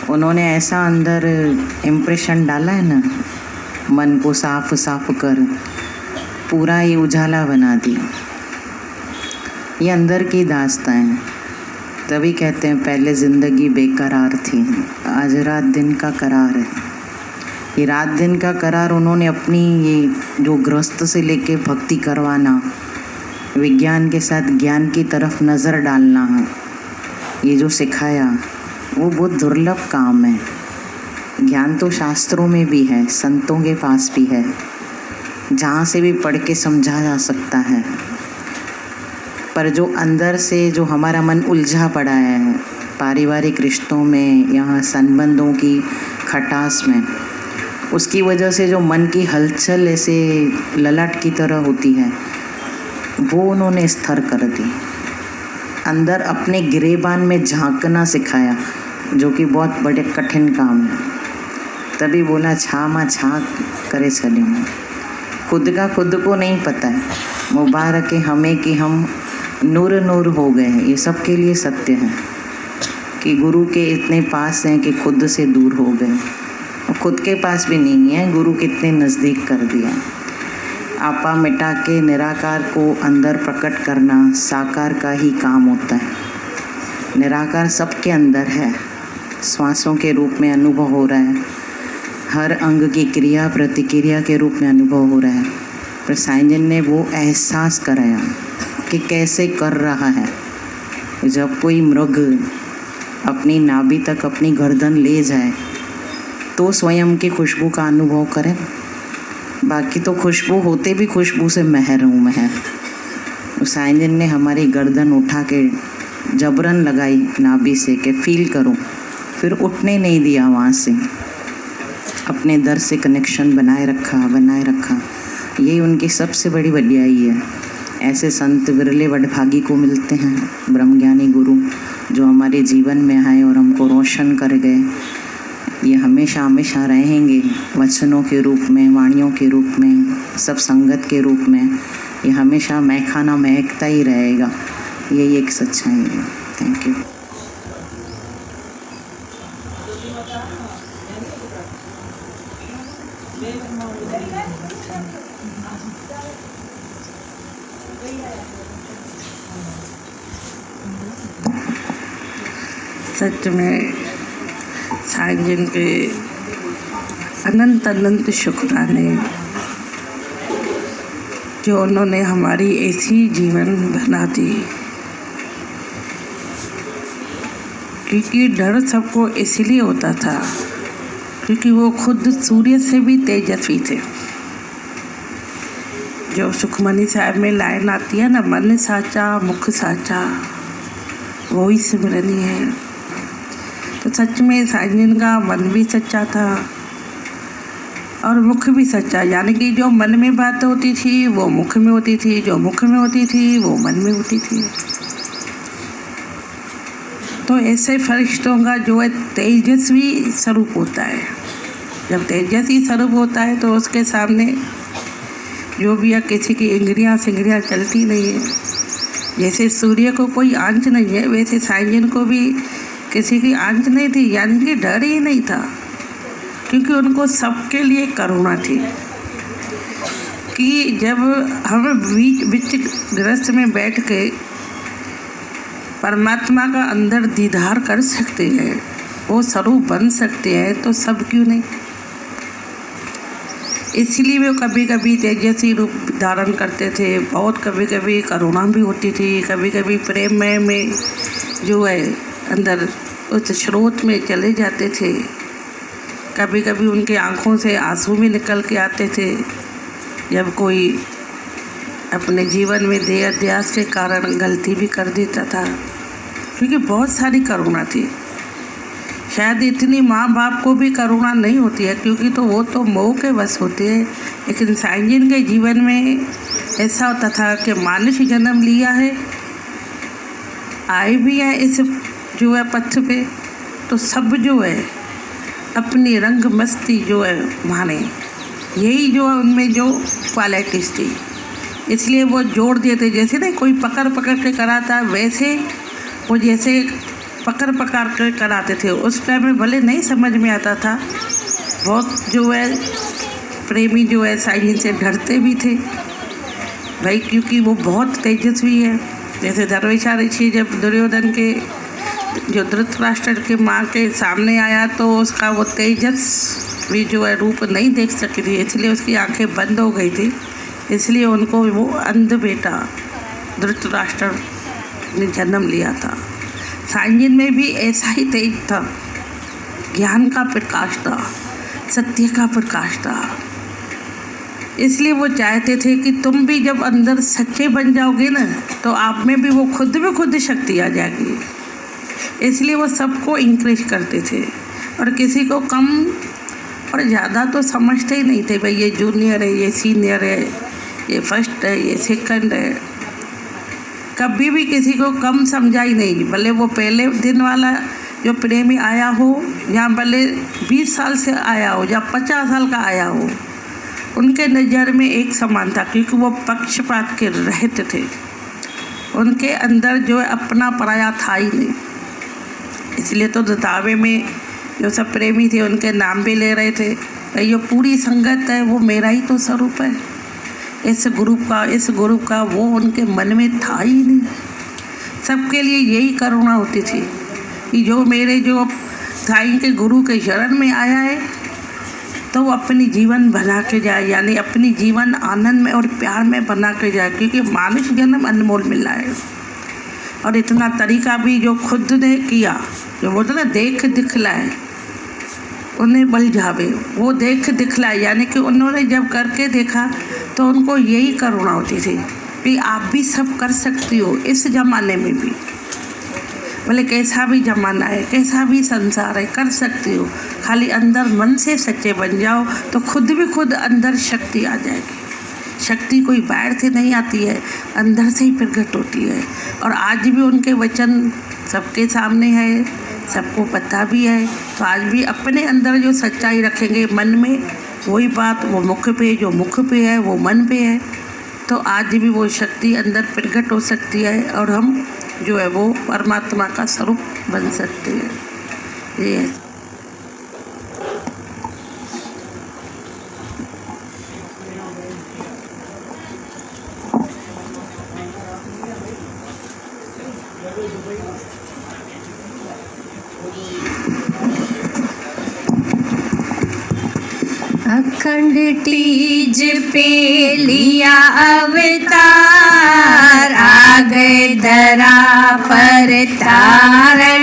उन्होंने ऐसा अंदर इम्प्रेशन डाला है ना, मन को साफ साफ कर पूरा ही उजाला बना दिया। ये अंदर की दास्तां है। तभी कहते हैं पहले ज़िंदगी बेकरार थी, आज रात दिन का करार है। ये रात दिन का करार उन्होंने अपनी ये जो गृहस्थ से लेके भक्ति करवाना, विज्ञान के साथ ज्ञान की तरफ नज़र डालना, ये जो सिखाया वो बहुत दुर्लभ काम है। ज्ञान तो शास्त्रों में भी है, संतों के पास भी है, जहाँ से भी पढ़ के समझा जा सकता है। पर जो अंदर से जो हमारा मन उलझा पड़ा है पारिवारिक रिश्तों में, यहाँ संबंधों की खटास में, उसकी वजह से जो मन की हलचल ऐसे ललाट की तरह होती है, वो उन्होंने स्थिर कर दी। अंदर अपने गिरेबान में झांकना सिखाया, जो कि बहुत बड़े कठिन काम है। तभी बोला छा माँ छा करे चले। खुद का खुद को नहीं पता है, मुबारक है हमें कि हम नूर नूर हो गए हैं। ये सबके लिए सत्य है कि गुरु के इतने पास हैं कि खुद से दूर हो गए। खुद के पास भी नहीं है, गुरु कितने नज़दीक कर दिया। आपा मिटा के निराकार को अंदर प्रकट करना साकार का ही काम होता है। निराकार सबके अंदर है, श्वासों के रूप में अनुभव हो रहा है, हर अंग की क्रिया प्रतिक्रिया के रूप में अनुभव हो रहा है। पर साईं जी ने वो एहसास कराया कि कैसे कर रहा है। जब कोई मृग अपनी नाभि तक अपनी गर्दन ले जाए तो स्वयं की खुशबू का अनुभव करें, बाकी तो खुशबू होते भी खुशबू से महरूम है। साईं जी ने हमारी गर्दन उठा के जबरन लगाई नाभि से कि फील करो, फिर उठने नहीं दिया वहाँ से, अपने दर से कनेक्शन बनाए रखा। यही उनकी सबसे बड़ी वड्याई है। ऐसे संत विरले वडभागी को मिलते हैं, ब्रह्मज्ञानी गुरु जो हमारे जीवन में आए और हमको रोशन कर गए। ये हमेशा हमेशा रहेंगे, वचनों के रूप में, वाणियों के रूप में, सब संगत के रूप में। ये हमेशा महखाना महकता ही रहेगा। यही एक सच्चाई है। Thank you. सच में साईं जिन के अनंत अनंत शुक्राने, जो उन्होंने हमारी ऐसी जीवन बना दी। क्योंकि डर सबको इसलिए होता था क्योंकि वो खुद सूर्य से भी तेजस्वी थे। जो सुखमनी साहब में लाइन आती है ना, मन साचा मुख साचा, वही सिमरनी है। तो सच में साईं जिन का मन भी सच्चा था और मुख भी सच्चा, यानी कि जो मन में बात होती थी वो मुख में होती थी, जो मुख में होती थी वो मन में होती थी। तो ऐसे फरिश्तों का जो है तेजस्वी स्वरूप होता है। जब तेजस्वी स्वरूप होता है तो उसके सामने जो भी है, किसी की इंद्रियां सिंगरियां चलती नहीं है। जैसे सूर्य को कोई आंच नहीं है, वैसे साईं जिन को भी किसी की आंच नहीं थी, यानी कि डर ही नहीं था, क्योंकि उनको सबके लिए करुणा थी। कि जब हम बीच गृहस्थ में बैठ के परमात्मा का अंदर दीदार कर सकते हैं, वो स्वरूप बन सकते हैं, तो सब क्यों नहीं। इसलिए वो कभी कभी तेजस्वी रूप धारण करते थे, बहुत कभी कभी करुणा भी होती थी, कभी कभी प्रेममय में जो है अंदर उस स्रोत में चले जाते थे। कभी कभी उनके आँखों से आंसू भी निकल के आते थे जब कोई अपने जीवन में देह अध्यास के कारण गलती भी कर देता था, क्योंकि बहुत सारी करुणा थी। शायद इतनी माँ बाप को भी करुणा नहीं होती है, क्योंकि तो वो तो मोह के बस होते हैं। लेकिन साईं जिन के जीवन में ऐसा होता था कि मानुष जन्म लिया है, आए भी हैं इस जो है पथ पे, तो सब जो है अपनी रंग मस्ती जो है माने, यही जो है उनमें जो क्वालिटीज़ थी। इसलिए वो जोड़ दिए थे। जैसे ना कोई पकड़ पकड़ के कराता, वैसे वो जैसे पकड़ पकड़ के कराते थे। उस टाइम में भले नहीं समझ में आता था, बहुत जो है प्रेमी जो है साईं जिन से डरते भी थे, भाई, क्योंकि वो बहुत तेजस्वी है। जैसे धर्मशा ऋषि जब दुर्योधन के जो धृतराष्ट्र के माँ के सामने आया तो उसका वो तेजस भी जो है रूप नहीं देख सकी थी, इसलिए उसकी आंखें बंद हो गई थी। इसलिए उनको वो अंध बेटा धृतराष्ट्र ने जन्म लिया था। सांजन में भी ऐसा ही तेज था, ज्ञान का प्रकाश था, सत्य का प्रकाश था। इसलिए वो चाहते थे कि तुम भी जब अंदर सच्चे बन जाओगे ना तो आप में भी वो खुद में खुद शक्ति आ जाएगी। इसलिए वो सबको इंकरेज करते थे और किसी को कम और ज़्यादा तो समझते ही नहीं थे। भाई ये जूनियर है, ये सीनियर है, ये फर्स्ट है, ये सेकंड है। कभी भी किसी को कम समझा ही नहीं। भले वो पहले दिन वाला जो प्रेमी आया हो या भले 20 साल से आया हो या 50 साल का आया हो, उनके नज़र में एक समान था, क्योंकि वो पक्षपात के रहित थे। उनके अंदर जो है अपना पराया था ही नहीं। इसलिए तो दावे में जो सब प्रेमी थे उनके नाम भी ले रहे थे। ये पूरी संगत है, वो मेरा ही तो स्वरूप है। इस ग्रुप का वो उनके मन में था ही नहीं। सबके लिए यही करुणा होती थी कि जो मेरे जो साईं के गुरु के शरण में आया है तो वो अपनी जीवन बना के जाए, यानी अपनी जीवन आनंद में और प्यार में बना के जाए, क्योंकि मानुष जन्म अनमोल मिला है। और इतना तरीका भी जो खुद ने किया, जो बोलते ना देख दिखलाए, उन्हें बल जावे, वो देख दिखलाए, यानी कि उन्होंने जब करके देखा तो उनको यही करुणा होती थी कि आप भी सब कर सकती हो इस ज़माने में भी। भले कैसा भी ज़माना है, कैसा भी संसार है, कर सकती हो। खाली अंदर मन से सच्चे बन जाओ तो खुद भी खुद अंदर शक्ति आ जाएगी। शक्ति कोई बाहर से नहीं आती है, अंदर से ही प्रकट होती है। और आज भी उनके वचन सबके सामने है, सबको पता भी है। तो आज भी अपने अंदर जो सच्चाई रखेंगे मन में, वही बात वो मुख पे, जो मुख पे है वो मन पे है, तो आज भी वो शक्ति अंदर प्रकट हो सकती है और हम जो है वो परमात्मा का स्वरूप बन सकते हैं। ये अखंड तीज पे लिया अवतार, आ गए धरा पर तारणहार।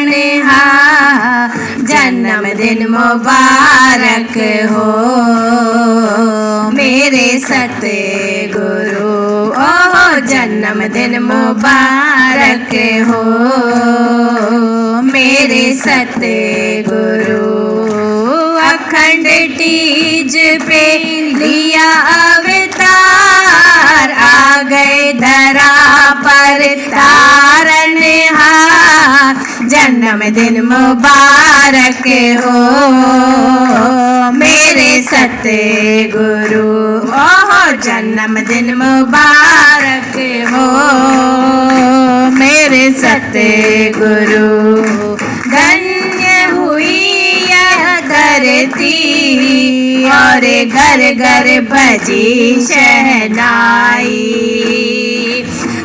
जन्मदिन मुबारक हो मेरे सतगुरु, ओ जन्मदिन मुबारक हो मेरे सतगुरु। अखंड तीज पे लिया अवतार, आ गए धरा पर तारणहार। जन्मदिन मुबारक हो मेरे सतगुरु, ओह जन्मदिन मुबारक हो मेरे सतगुरु। धन्य हुई धरती और घर घर बजी शहनाई।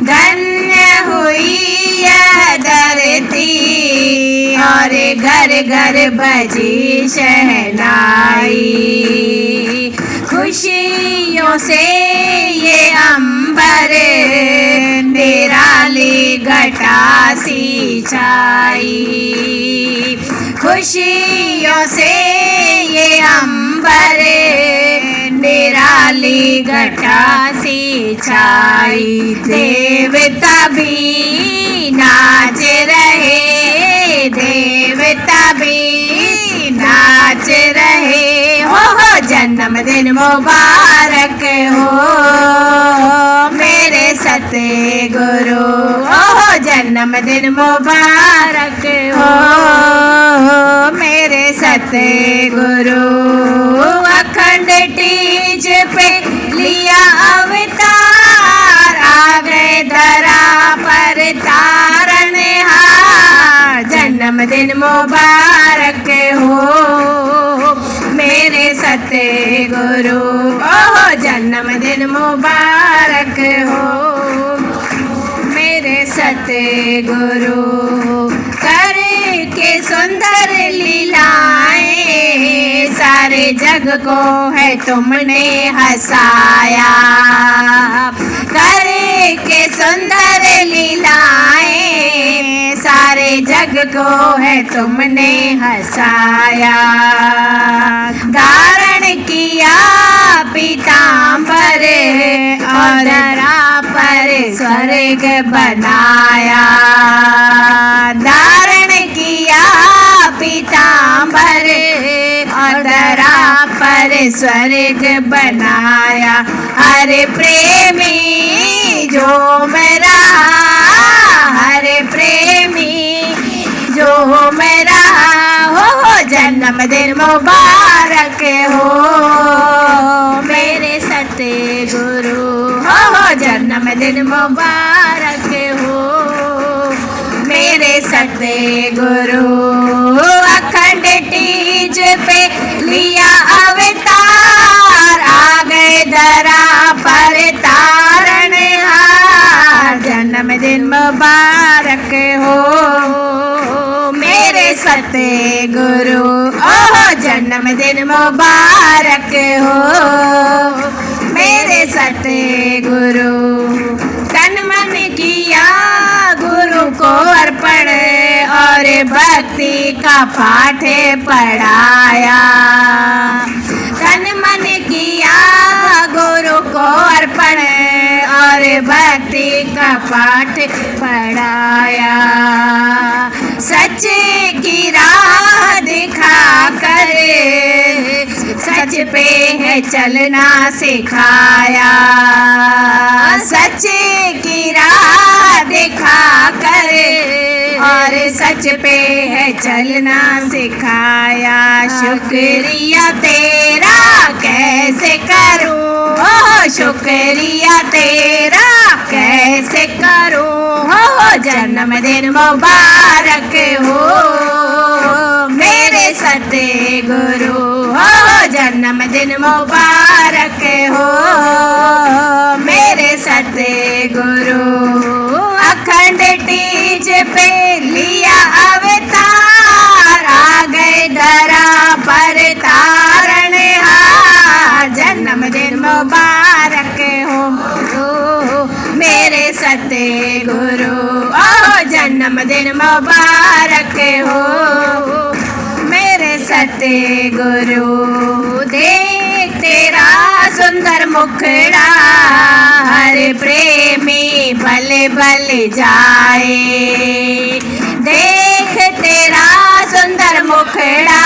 धन्य हुई यह धरती और घर घर बजी शहनाई। खुशियों से ये अंबर निराली घटा सी छाई। खुशियों से ये अंबर निराली घटा सी छाई। देवता भी नाच रहे, देवता भी नाच रहे। हो जन्मदिन मुबारक हो मेरे सतगुरु, ओ जन्मदिन मुबारक हो मेरे सतगुरु। अखंड तीज पे लिया अवतार, आ गए धरा पर तारणहार। जन्मदिन मुबारक हो मेरे सतगुरु, ओह जन्मदिन मुबारक हो मेरे सतगुरु। करके सुंदर लीलाएं सारे जग को है तुमने हंसाया। करके सुंदर लीलाएं सारे जग को है तुमने हंसाया। धारण किया पीतांबर और धरा पर स्वर्ग बनाया। धारण किया पीतांबर और धरा पर स्वर्ग बनाया। हरे प्रेमी जो मेरा, हरे प्रेमी जो मेरा हो जन्मदिन मुबारक हो मेरे सतगुरु। हो जन्मदिन मुबारक हो मेरे सतगुरु। अखंड तीज पे लिया अवतार आ गए धरा पर तारणहार। जन्मदिन मुबारक हो मेरे सतगुरु। ओह जन्मदिन मुबारक हो मेरे सतगुरु। तन मन किया गुरु को अर्पण और भक्ति का पाठ पढ़ाया। तन मन किया गुरु को अर्पण और भक्ति का पाठ पढ़ाया। सच की राह दिखा कर सच पे है चलना सिखाया। सच की राह दिखा कर और सच पे है चलना सिखाया। शुक्रिया तेरा कैसे करूं, ओ शुक्रिया तेरा कैसे करूं। हो जन्मदिन मुबारक हो मेरे सतगुरु। हो जन्मदिन मुबारक हो मेरे सतगुरु। अखंड तीज पे लिया अवतार आ गए धरा पर तारणहार। जन्मदिन मुबारक हो मेरे सतगुरु। ओह जन्मदिन मुबारक हो मेरे सतगुरु। देख तेरा सुंदर मुखड़ा हर प्रेमी बल बल जाए। देख तेरा सुंदर मुखड़ा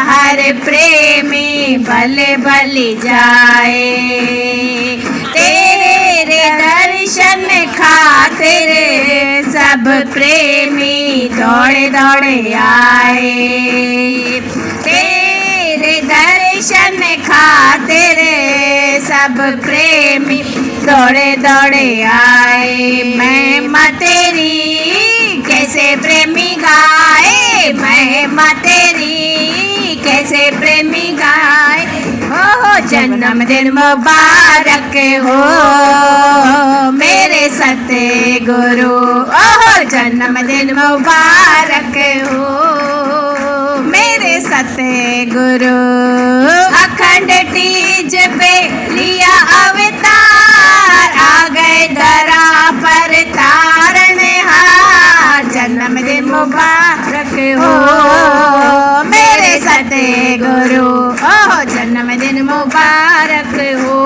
हर प्रेमी बल बल जाए। तेरे दर्शन खातिर सब प्रेमी दौड़े दौड़े आए। तेरे दर्शन खातिर सब प्रेमी दौड़े दौड़े आए। महिमा तेरी कैसे प्रेमी गाए, महिमा तेरी कैसे प्रेमी गाए। हो जन्मदिन मुबारक हो मेरे सतगुरु। ओह जन्मदिन मुबारक हो मेरे सतगुरु। अखंड तीज पे लिया अवतार आ गए धरा पर तारणहार। जन्मदिन मुबारक हो मेरे सतगुरु। ओह जन्मदिन मुबारक हो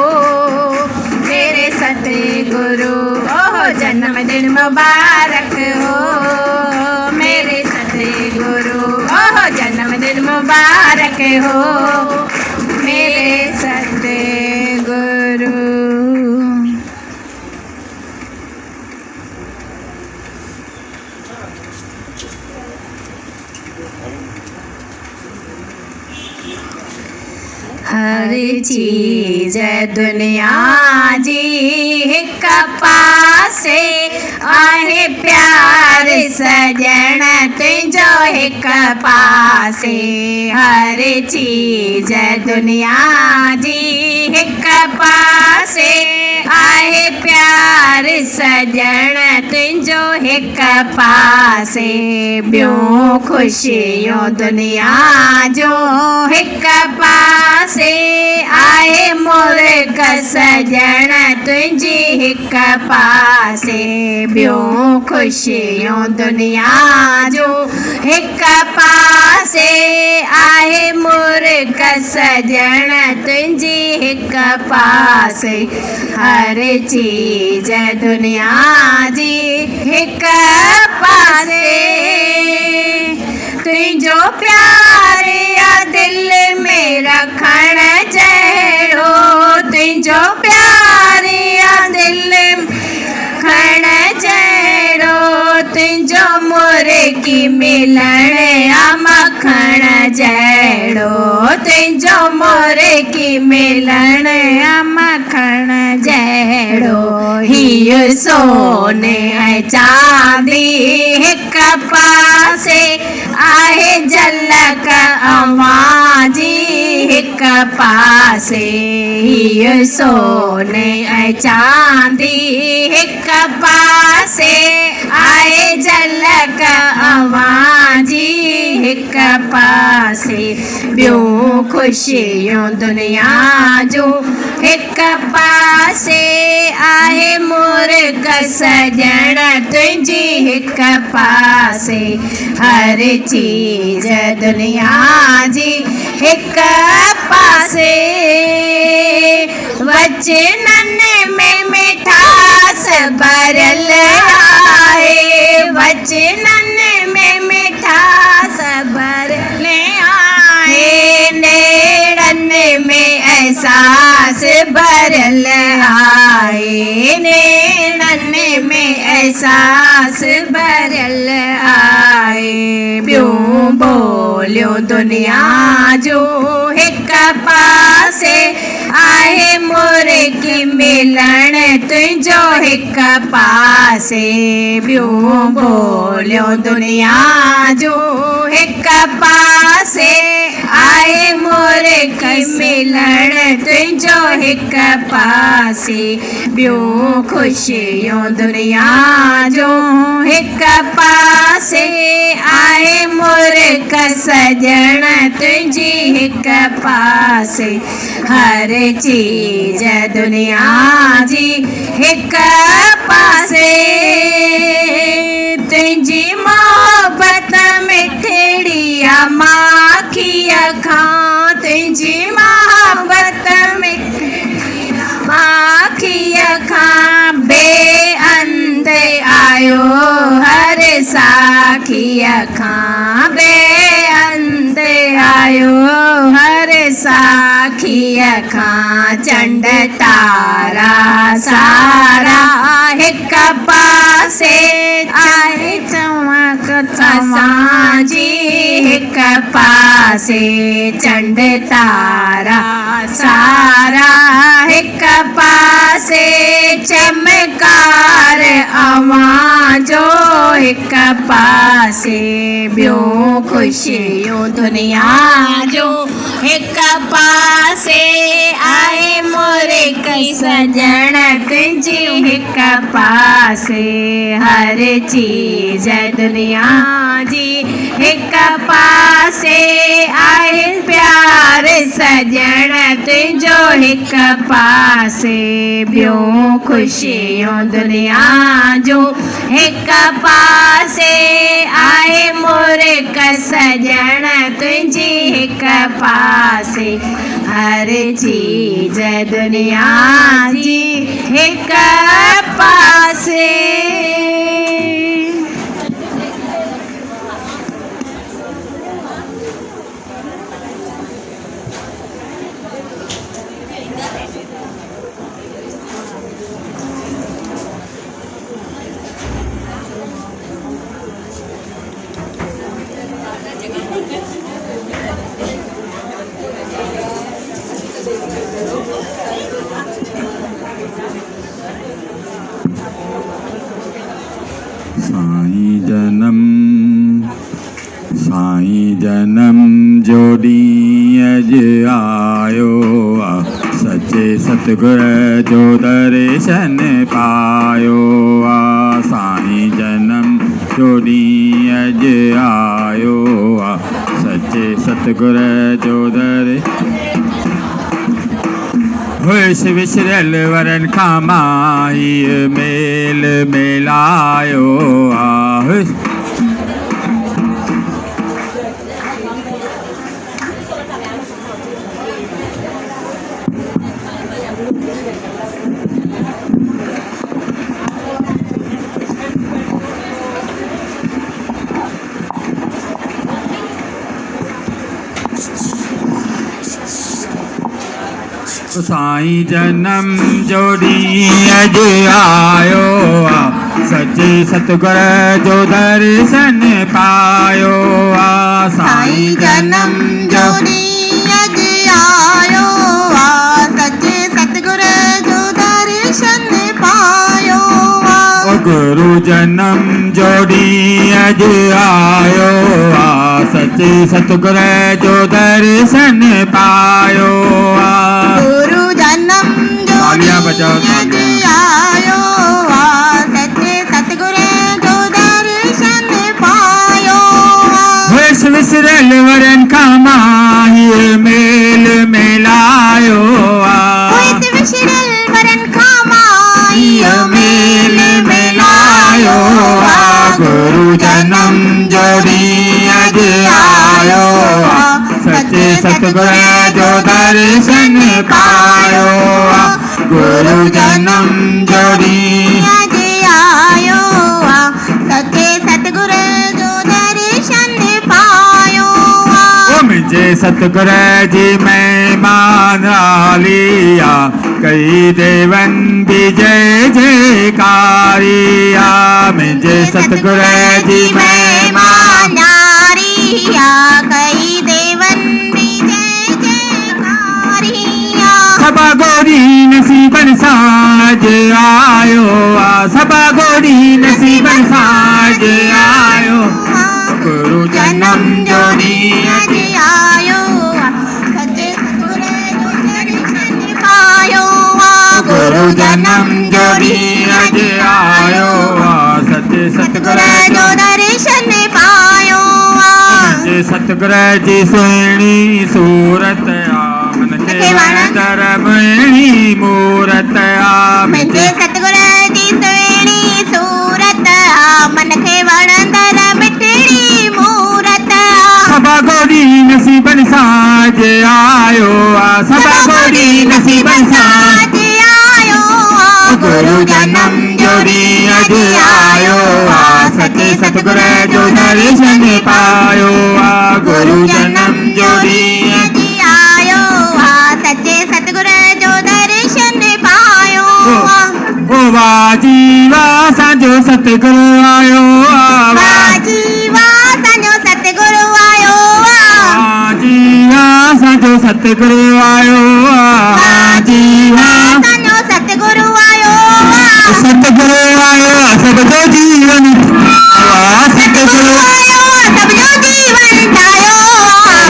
मेरे सतगुरु। ओह जन्मदिन मुबारक हो मेरे सतगुरु। ओह जन्मदिन मुबारक हो मेरे सतगुरु। हर चीज दुनिया जी हिक पासे आहे प्यार सजण तुंहिंजो हिक पासे। हर चीज दुनिया जी हिक आहे प्यार सजण तुंहिंजो हिक पासे ॿियूं ख़ुशियूं दुनिया जो हिक पासे आहे मुल्क सजण तुंहिंजी हिक पासे ॿियूं ख़ुशियूं दुनिया जो हिक पासे आहे मुल्क सजण तुंहिंजी हिक पासे हर चीज दुनिया जी हिक पासे तुंहिंजो प्यार या दिल में रखण जहिड़ो तुंहिंजो प्यार या दिल में रखण जहिड़ो तुंहिंजो मुर्गी मिलण या मखण जहिड़ो तुंहिंजो मुर्गी मिलण या मखण जहिड़ो हीअ सोने ऐं चांदी हिक पासे आहे झलक अवां जी हिक पासे हीअ सोने ऐं चांदी हिक पासे आहे झलक अवां जी हिक पासे ॿियूं ख़ुशियूं दुनिया जो हिक पासे आहे मुर्ग सजण तुंहिंजी हिक पासे हर चीज दुनिया जी हिक पासे वचनन में मिठास भरियल आहे वचनन में मिठास भरियल आहे नेड़न में एहसास भरियल आहे नेड़न में एहसास भरियल आहे ॿियूं ॿोलियूं दुनिया जो हिक पासे आहे मुर्गी मिलण तुंहिंजो हिक पासे ॿियूं ॿोलियूं दुनिया जो हिक पासे आहे मुर्गी मिलण तुंहिंजो हिक पासे ॿियूं ख़ुशियूं दुनिया जो हिक पासे आहे मुर्ग सजण तुंहिंजी हिक पासे हर चीज दुनिया जी हिक पासे तुंहिंजी मोहबत मिठड़ी माखी खां तुंहिंजी मोहबत माखी खां बेअंत आयो हर साखी खां बेअंत आयो हर साखी खां चंड तारा सारा हिक पासे आहे चमक असांजी हिक पासे चंड तारा सारा हिक पासे चमकार अवां जो हिक पासे ॿियूं ख़ुशियूं दुनिया जो हिक पासे आहे मुर्ग सजण तुंहिंजी हिक पासे हर चीज दुनिया जी हिक पासे आहे प्यार सजण तुंहिंजो हिक पासे ॿियूं ख़ुशियूं दुनिया जो हिक पासे आहे मुर्ग सजण तुंहिंजी हिक पासे हर चीज दुनिया जी हिक पासे साईं जनम जो ॾींहुं अॼु आयो आहे सच सच्चे सतगुर जो दर्शन पायो आ साईं जन्म जोड़ी अज आयो आ सच्चे सतगुर जो होश विसरल वरन खामाई मेल मेलायो आ साईं जन्म जोड़ी अज आयो आ सच्चे सतगुर जो दर्शन पायो आ साईं जन्म जोड़ी अज आयो आ सच्चे सतगुर जो दर्शन पायो आ गुरु जन्म जोड़ी अज आयो आ सच्चे सतगुर जो दर्शन पायो आ गुरु जन्म जोड़ी बजाओ अज आयो आ सच्चे सतगुर जो दर्शन पायो होश विसरल वरन खामाई मेल मेलायो आ होश विसरल वरन खामाई मेल मेलायो आ गुरु जन्म जोड़ी अज आयो आ सच्चे सतगुर जो दर्शन पायो आ गुरु जन्म जोड़ी अज आयो आ सच्चे सतगुर जो दर्शन पायो ओ मुझे सतगुर जी मेहमान लिया कई देवन भी जय जयकारिया मुझे सतगुर जी मेहमान नारिया कई देवन भी जय जयकारिया सबा गोरी नसीबन साज आयो आ सबा गोरी नसीबन साज आयो गुरु जन्म जोड़ी अज आयो आ सच्चे सतगुर जो दर्शन पायो आ गुरु जन्म जोड़ी अज आयो आ सच्चे सतगुर जो दर्शन पायो सच्चे सतगुर जी सुहिणी सूरत आ मन खे वणंदड़ मिठड़ी मूरत आ मुंहिंजे सतगुर जी सुहिणी सूरत आ मन खे वणंदड़ मिठड़ी मूरत आ सबा गोरी नसीबन साज आयो आ सबा गोरी नसीबन साज आयो आ गुरु जन्म जोड़ी अज आयो आ सच्चे सतगुर जो दर्शन पायो आ गुरु जन्म जोड़ी अज आयो आ सच्चे सतगुर जो दर्शन पायो ओ वाजी वाह साजो सतगुरु आयो आ वाजी वाह साजो सतगुरु आयो वाजी वाह साजो सतगुरु आयो आ वाजी वाह साजो सतगुरु आयो सतगुरु आयो सब जो जीवन सतगुरु आयो सब जो जीवन ठायो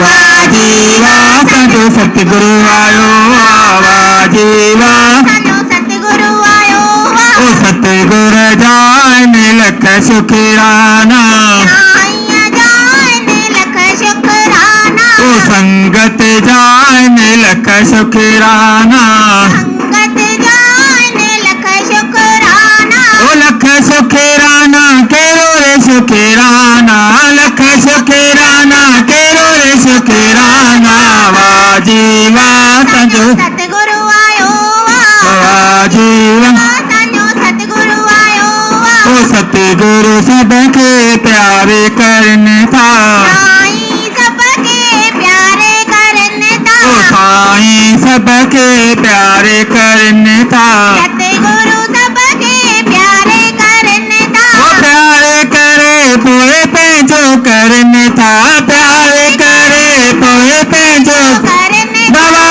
वाजी वाह साजो सतगुरु आयो आ वाजी वाह साजो सतगुरु आयो ओ सतगुर जान लख शुक्राना आईया जान लख शुक्राना ओ संगत जान लख शुक्राना संगत जान लख शुक्राना ओ लख शुक्राना केरो रे शुक्राना लख शुक्राना केरो रे शुक्राना वाजी वाह साजो सतगुरु आयो वाजी वाह साजो सतगुरु आयो ओ सतगुरु सबके प्यारे करने था साईं सबके प्यारे करने ता ओ साईं सबके प्यारे करने था सतगुरु सबके प्यारे करने ता ओ प्यारे करे पोए पे जो करने था प्यारे करे पोए पे जो करने बाबा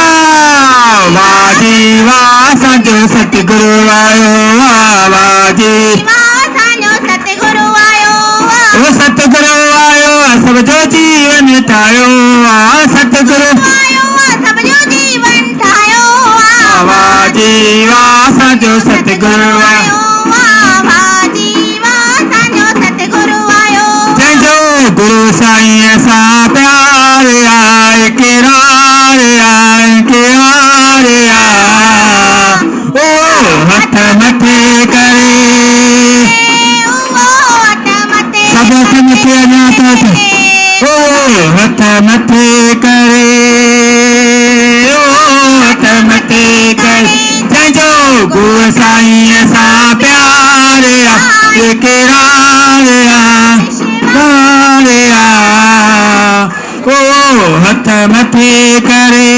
वाजी वाह साजो सतगुरु आयो वाजी साजो सतगुरु आयो ओ सतगुरु आयो सब जो जीवन ठायो सतगुरु आयो सब जो जीवन ठायो वाह जी वाह साजो सतगुरु आयो जंहिंजो गुरु साईं ऐसा प्यार आए किरार आए किरार आ ओ हथ मथे करे सब हथ मथे अञा तो ओ हथ मथे करे ओ हथ मथे करे जंहिंजो गुरु साईं ऐसा प्यार आए किरार ओ हथ मथे करे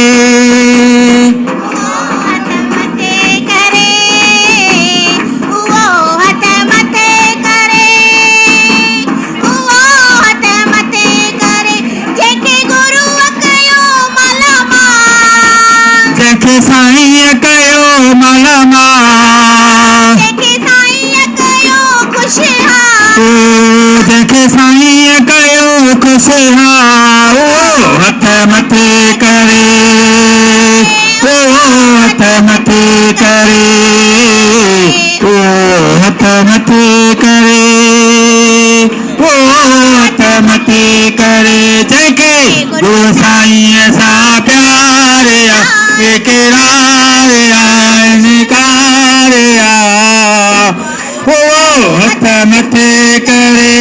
जंहिंखे साईं कयो मालामाल जंहिंखे साईं कयो खुशहाल ओ हथ मथे करे ओ हथ मथे करे ओ हथ मथे करे ओ हथ मथे करे जंहिंखे गुरु साईं ऐसा प्यार आ किरार आ निकार आ ओ हथ मथे करे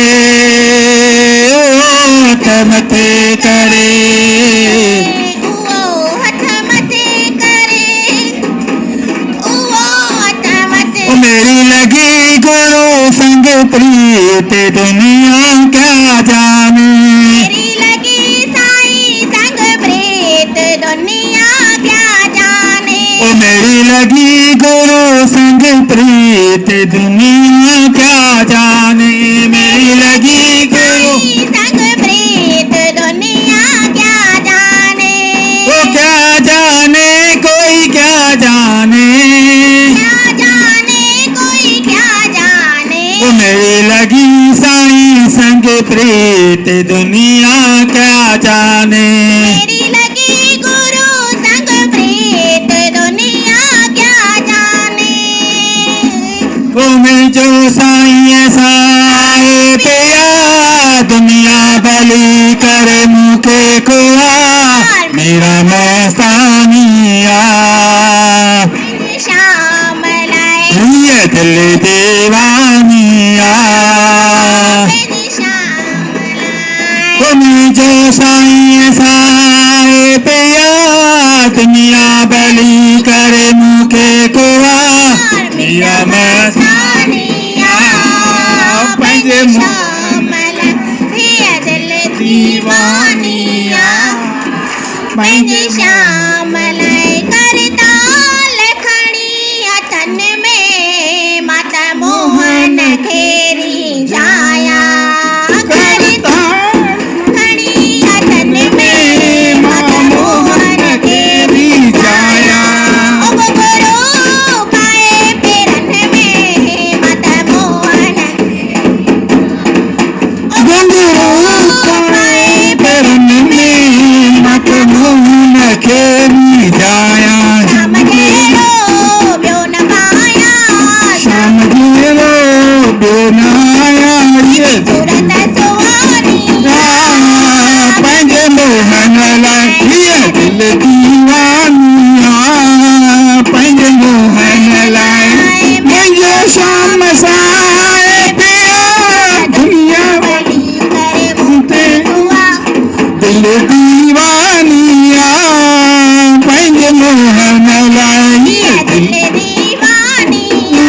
हथ मथे करे मेरी लगी गुरु संग प्रीत दुनिया क्या जाने मेरी लगी साईं संग प्रीत दुनिया क्या जाने ओ मेरी लगी गुरु संग प्रीत दुनिया क्या जाने मेरी लगी गुरु संग प्रीत दुनिया क्या जाने ओ क्या जाने कोई क्या जाने कोई क्या जाने ओ मेरी लगी साईं संग प्रीत दुनिया क्या जाने मेरी लगी गुरु संग प्रीत दुनिया क्या जाने ओ मैं जो साईं साए पिया दुनिया भली करे मुखे कुआ मेरा मस्तानिया शाम लाए दिल दीवानिया ओ मैं जो साईं साए पिया दुनिया भली करे मुखे कुआ मेरा मस्तानिया पंहिंजे दिल दीवानिया पंहिंजे शाम लाइ करता लखणी अथन में माता मोहन खेरी जाया करता खणी अथन में माता मोहन खेरी जाया गुरु पाए पेरन में माता मोहन गुरु पाए पेरन में माता मोहन खेरी जाया समझेलो ॿियो न पाया समझेलो ॿियो न आया ये सूरत सुहानी पंहिंजे मोहन लाइ हीअ दिल दीवानिया पंहिंजे मोहन लाइ मुंहिंजो शाम साए पिया दुनिया दिल दीवानिया पंहिंजे मोहन लाइ दिल दीवानिया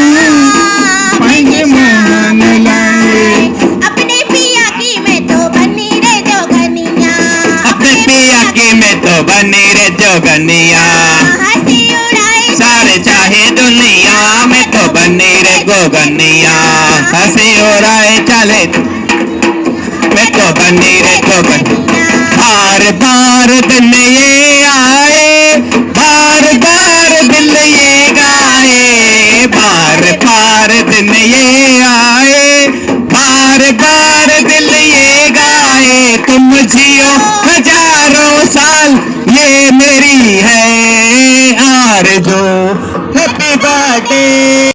पंहिंजे मोहन लाइ अपने पिया की मैं तो बनी रे जोगनिया अपने पिया की मैं तो बनी रे जोगनिया हंसी उड़ाए सारे चाहे दुनिया में तो बनी रे गोगनिया हंसी उड़ाए चले मैं तो बनी रे गोगनिया बार बार दिन ये आए बार बार दिल ये गाए बार बार दिन ये आए बार बार दिल ये गाए तुम जियो हजारों साल ये मेरी है आरज़ू हैप्पी बर्थडे।